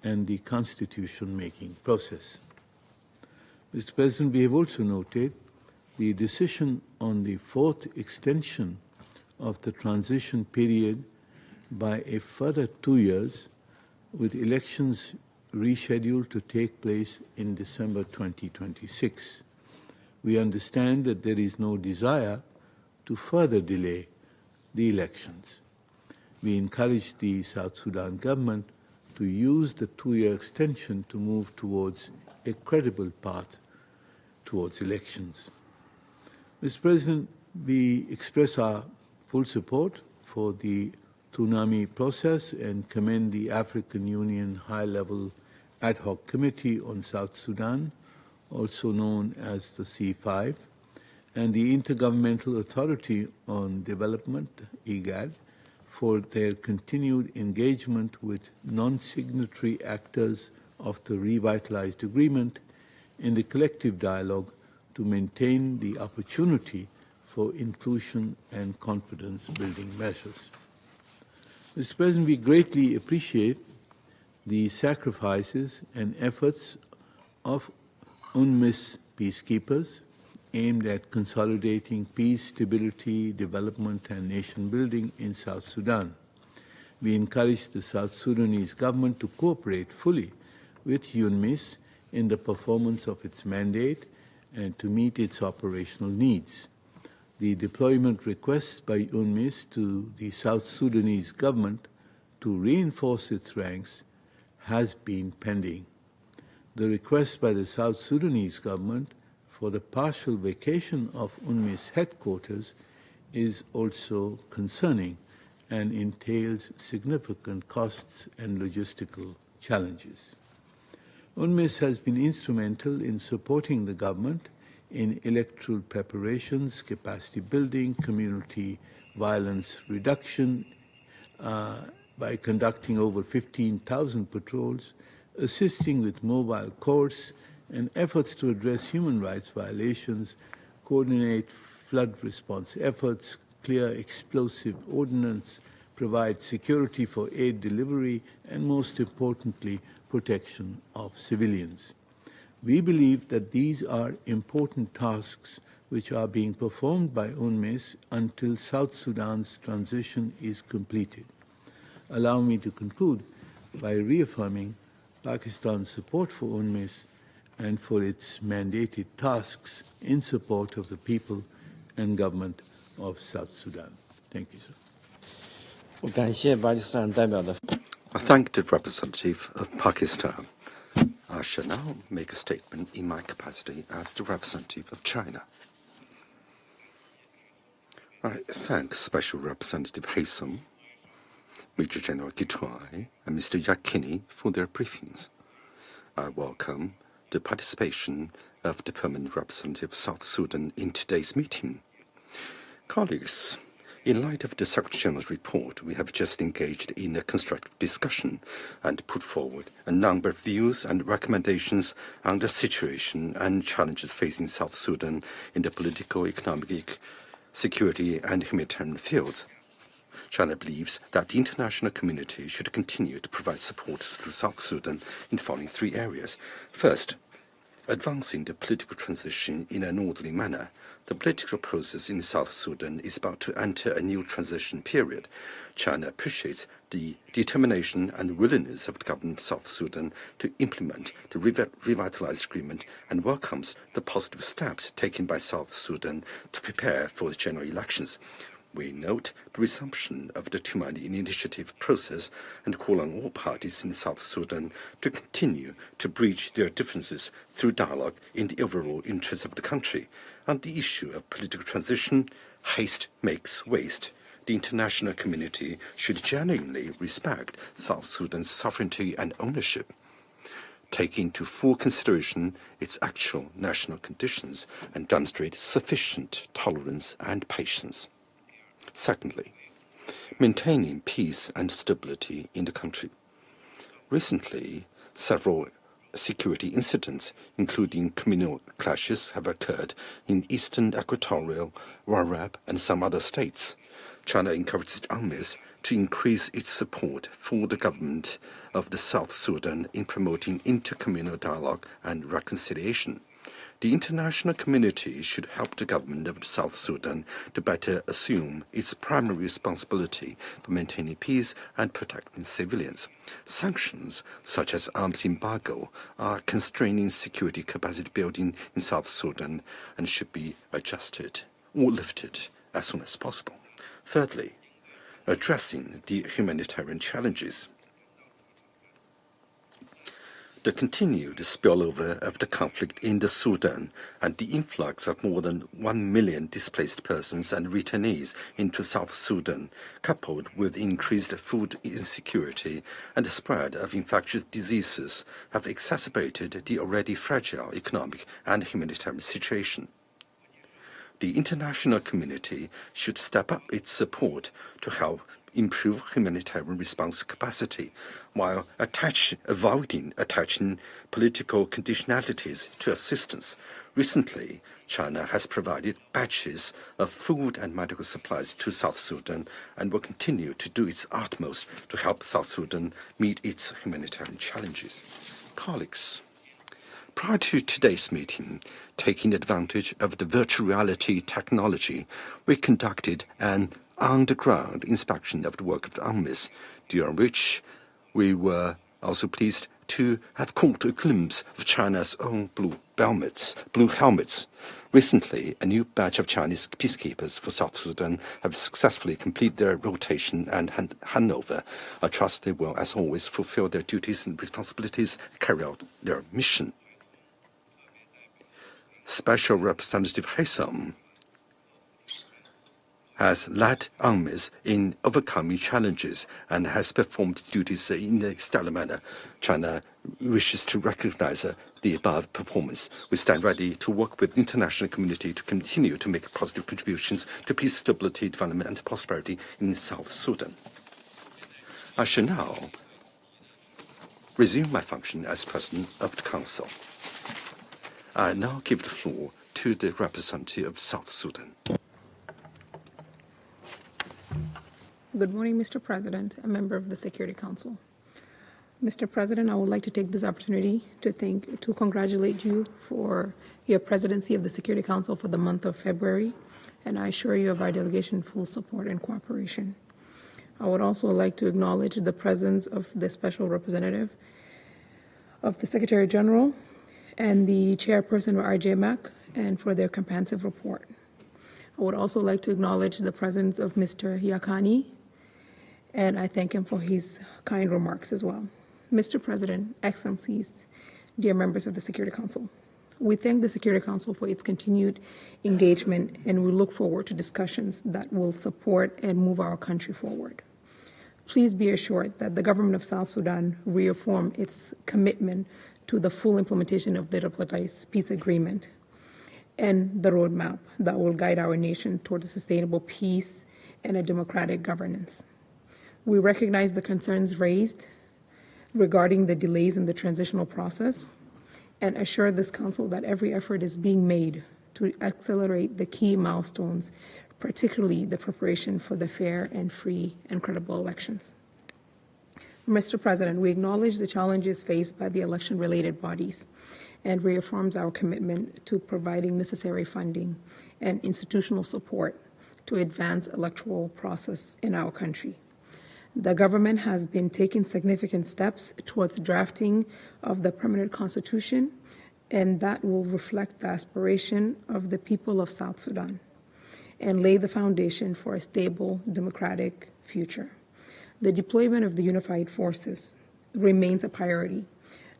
and the constitution-making process. Mr. President, we have also noted the decision on the fourth extension of the transition period by a further 2 years, with elections rescheduled to take place in December 2026. We understand that there is no desire to further delay the elections. We encourage the South Sudan government to use the 2-year extension to move towards a credible path towards elections. Mr. President, we express our full support for the tsunami process and commend the African Union High-Level Ad Hoc Committee on South Sudan, also known as the C5, and the Intergovernmental Authority on Development, IGAD, for their continued engagement with non-signatory actors of the revitalized agreement in the collective dialogue to maintain the opportunity for inclusion and confidence-building measures. Mr. President, we greatly appreciate the sacrifices and efforts of UNMISS peacekeepers aimed at consolidating peace, stability, development, and nation building in South Sudan. We encourage the South Sudanese government to cooperate fully with UNMISS in the performance of its mandate and to meet its operational needs. The deployment requests by UNMISS to the South Sudanese government to reinforce its ranks has been pending. The request by the South Sudanese government for the partial vacation of UNMISS headquarters is also concerning and entails significant costs and logistical challenges. UNMISS has been instrumental in supporting the government in electoral preparations, capacity building, community violence reduction, by conducting over 15,000 patrols, assisting with mobile courts, and efforts to address human rights violations, coordinate flood response efforts, clear explosive ordnance, provide security for aid delivery, and most importantly, protection of civilians. We believe that these are important tasks which are being performed by UNMISS until South Sudan's transition is completed. Allow me to conclude by reaffirming Pakistan's support for UNMISS and for its mandated tasks in support of the people and government of South Sudan. Thank you, sir. I thank the representative of Pakistan. I shall now make a statement in my capacity as the representative of China. I thank Special Representative Haysom, Major General Gitwai, and Mr. Yakini for their briefings. I welcome the participation of the Permanent Representative of South Sudan in today's meeting. Colleagues, in light of the Secretary General's report, we have just engaged in a constructive discussion and put forward a number of views and recommendations on the situation and challenges facing South Sudan in the political, economic, security, and humanitarian fields. China believes that the international community should continue to provide support to South Sudan in the following three areas. First, advancing the political transition in an orderly manner. The political process in South Sudan is about to enter a new transition period. China appreciates the determination and willingness of the government of South Sudan to implement the revitalized agreement and welcomes the positive steps taken by South Sudan to prepare for the general elections. We note the resumption of the two-party initiative process and call on all parties in South Sudan to continue to bridge their differences through dialogue in the overall interest of the country. On the issue of political transition, haste makes waste. The international community should genuinely respect South Sudan's sovereignty and ownership, take into full consideration its actual national conditions, and demonstrate sufficient tolerance and patience. Secondly, maintaining peace and stability in the country. Recently, several security incidents, including communal clashes, have occurred in eastern Equatorial, Warab, and some other states. China encourages UNMISS to increase its support for the government of the South Sudan in promoting intercommunal dialogue and reconciliation. The international community should help the government of South Sudan to better assume its primary responsibility for maintaining peace and protecting civilians. Sanctions, such as arms embargo, are constraining security capacity building in South Sudan and should be adjusted or lifted as soon as possible. Thirdly, addressing the humanitarian challenges. The continued spillover of the conflict in the Sudan and the influx of more than 1 million displaced persons and returnees into South Sudan, coupled with increased food insecurity and the spread of infectious diseases, have exacerbated the already fragile economic and humanitarian situation. The international community should step up its support to help improve humanitarian response capacity while avoiding attaching political conditionalities to assistance. Recently, China has provided batches of food and medical supplies to South Sudan and will continue to do its utmost to help South Sudan meet its humanitarian challenges. Colleagues, prior to today's meeting, taking advantage of the virtual reality technology, we conducted an underground inspection of the work of the armies, during which we were also pleased to have caught a glimpse of China's own blue helmets. Recently, a new batch of Chinese peacekeepers for South Sudan have successfully completed their rotation and handover. I trust they will, as always, fulfill their duties and responsibilities, carry out their mission. Special Representative Haysom has led armies in overcoming challenges and has performed duties in a stellar manner. China wishes to recognize the above performance. We stand ready to work with the international community to continue to make positive contributions to peace, stability, development, and prosperity in South Sudan. I shall now resume my function as President of the Council. I now give the floor to the representative of South Sudan. Good morning, Mr. President, a member of the Security Council. Mr. President, I would like to take this opportunity to congratulate you for your presidency of the Security Council for the month of February, and I assure you of our delegation full support and cooperation. I would also like to acknowledge the presence of the Special Representative of the Secretary General and the Chairperson of RJMAC, and for their comprehensive report. I would also like to acknowledge the presence of Mr. Yakani, and I thank him for his kind remarks as well. Mr. President, Excellencies, dear members of the Security Council, we thank the Security Council for its continued engagement, and we look forward to discussions that will support and move our country forward. Please be assured that the government of South Sudan reaffirms its commitment to the full implementation of the South Peace Agreement and the roadmap that will guide our nation towards a sustainable peace and a democratic governance. We recognize the concerns raised regarding the delays in the transitional process and assure this Council that every effort is being made to accelerate the key milestones, particularly the preparation for the fair and free and credible elections. Mr. President, we acknowledge the challenges faced by the election-related bodies and reaffirms our commitment to providing necessary funding and institutional support to advance electoral process in our country. The government has been taking significant steps towards drafting of the permanent constitution, and that will reflect the aspiration of the people of South Sudan and lay the foundation for a stable, democratic future. The deployment of the unified forces remains a priority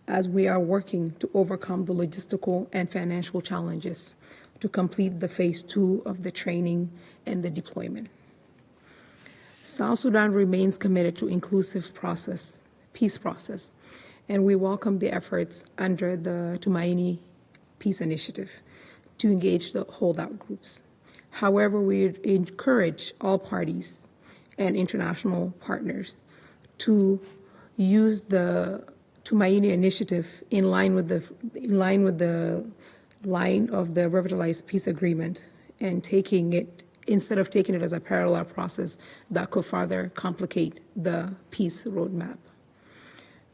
as we are working to overcome the logistical and financial challenges to complete the phase 2 of the training and the deployment. South Sudan remains committed to inclusive peace process, and we welcome the efforts under the Tumaini Peace Initiative to engage the holdout groups. However, we encourage all parties and international partners to use the Tumaini Initiative in line with the line of the Revitalized Peace Agreement, and instead of taking it as a parallel process that could further complicate the peace roadmap.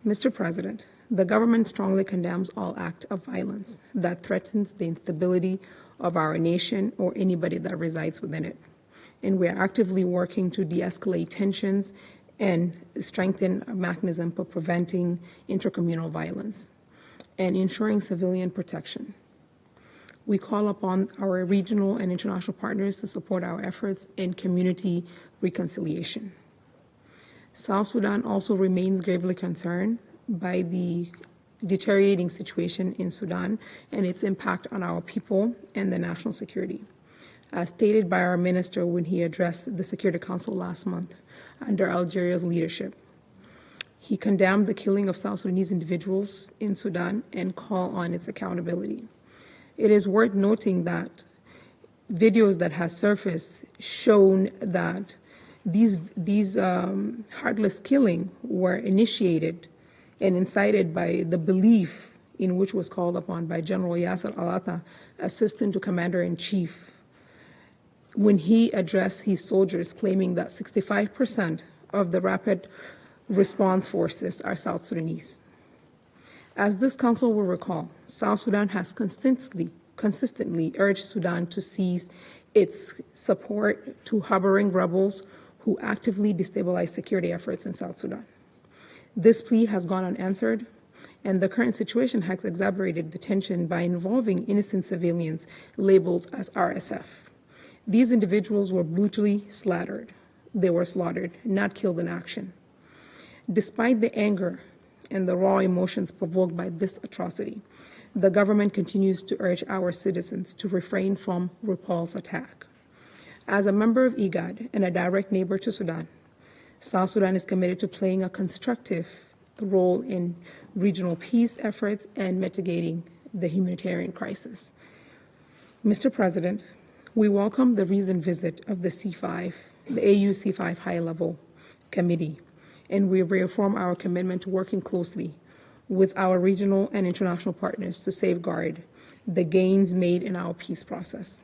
Mr. President, the government strongly condemns all act of violence that threatens the instability of our nation or anybody that resides within it. And we are actively working to de-escalate tensions and strengthen a mechanism for preventing intercommunal violence and ensuring civilian protection. We call upon our regional and international partners to support our efforts in community reconciliation. South Sudan also remains gravely concerned by the deteriorating situation in Sudan and its impact on our people and the national security. As stated by our minister when he addressed the Security Council last month under Algeria's leadership, he condemned the killing of South Sudanese individuals in Sudan and called on its accountability. It is worth noting that videos that have surfaced shown that These heartless killing were initiated and incited by the belief in which was called upon by General Yasser Al-Attah, Assistant to Commander-in-Chief, when he addressed his soldiers claiming that 65% of the rapid response forces are South Sudanese. As this council will recall, South Sudan has consistently urged Sudan to cease its support to harboring rebels who actively destabilize security efforts in South Sudan. This plea has gone unanswered, and the current situation has exacerbated the tension by involving innocent civilians labeled as RSF. These individuals were brutally slaughtered. They were slaughtered, not killed in action. Despite the anger and the raw emotions provoked by this atrocity, the government continues to urge our citizens to refrain from repulse attack. As a member of IGAD and a direct neighbor to Sudan, South Sudan is committed to playing a constructive role in regional peace efforts and mitigating the humanitarian crisis. Mr. President, we welcome the recent visit of the C5, the AU C5 High-Level Committee, and we reaffirm our commitment to working closely with our regional and international partners to safeguard the gains made in our peace process.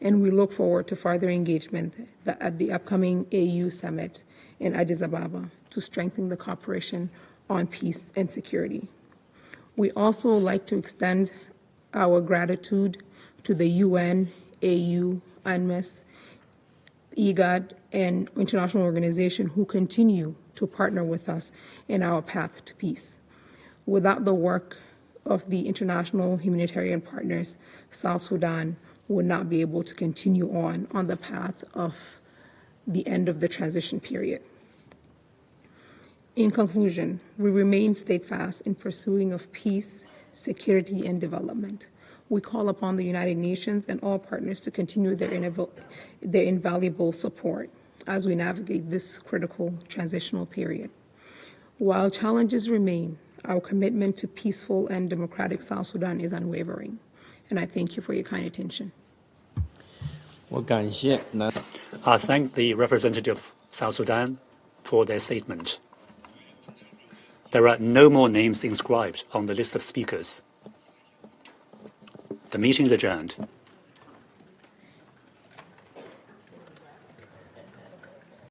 And we look forward to further engagement at the upcoming AU Summit in Addis Ababa to strengthen the cooperation on peace and security. We also like to extend our gratitude to the UN, AU, UNMISS, IGAD, and international organizations who continue to partner with us in our path to peace. Without the work of the international humanitarian partners, South Sudan would not be able to continue on the path of the end of the transition period. In conclusion, we remain steadfast in pursuing of peace, security, and development. We call upon the United Nations and all partners to continue their invaluable support as we navigate this critical transitional period. While challenges remain, our commitment to peaceful and democratic South Sudan is unwavering. And I thank you for your kind attention. I thank the representative of South Sudan for their statement. There are no more names inscribed on the list of speakers. The meeting is adjourned.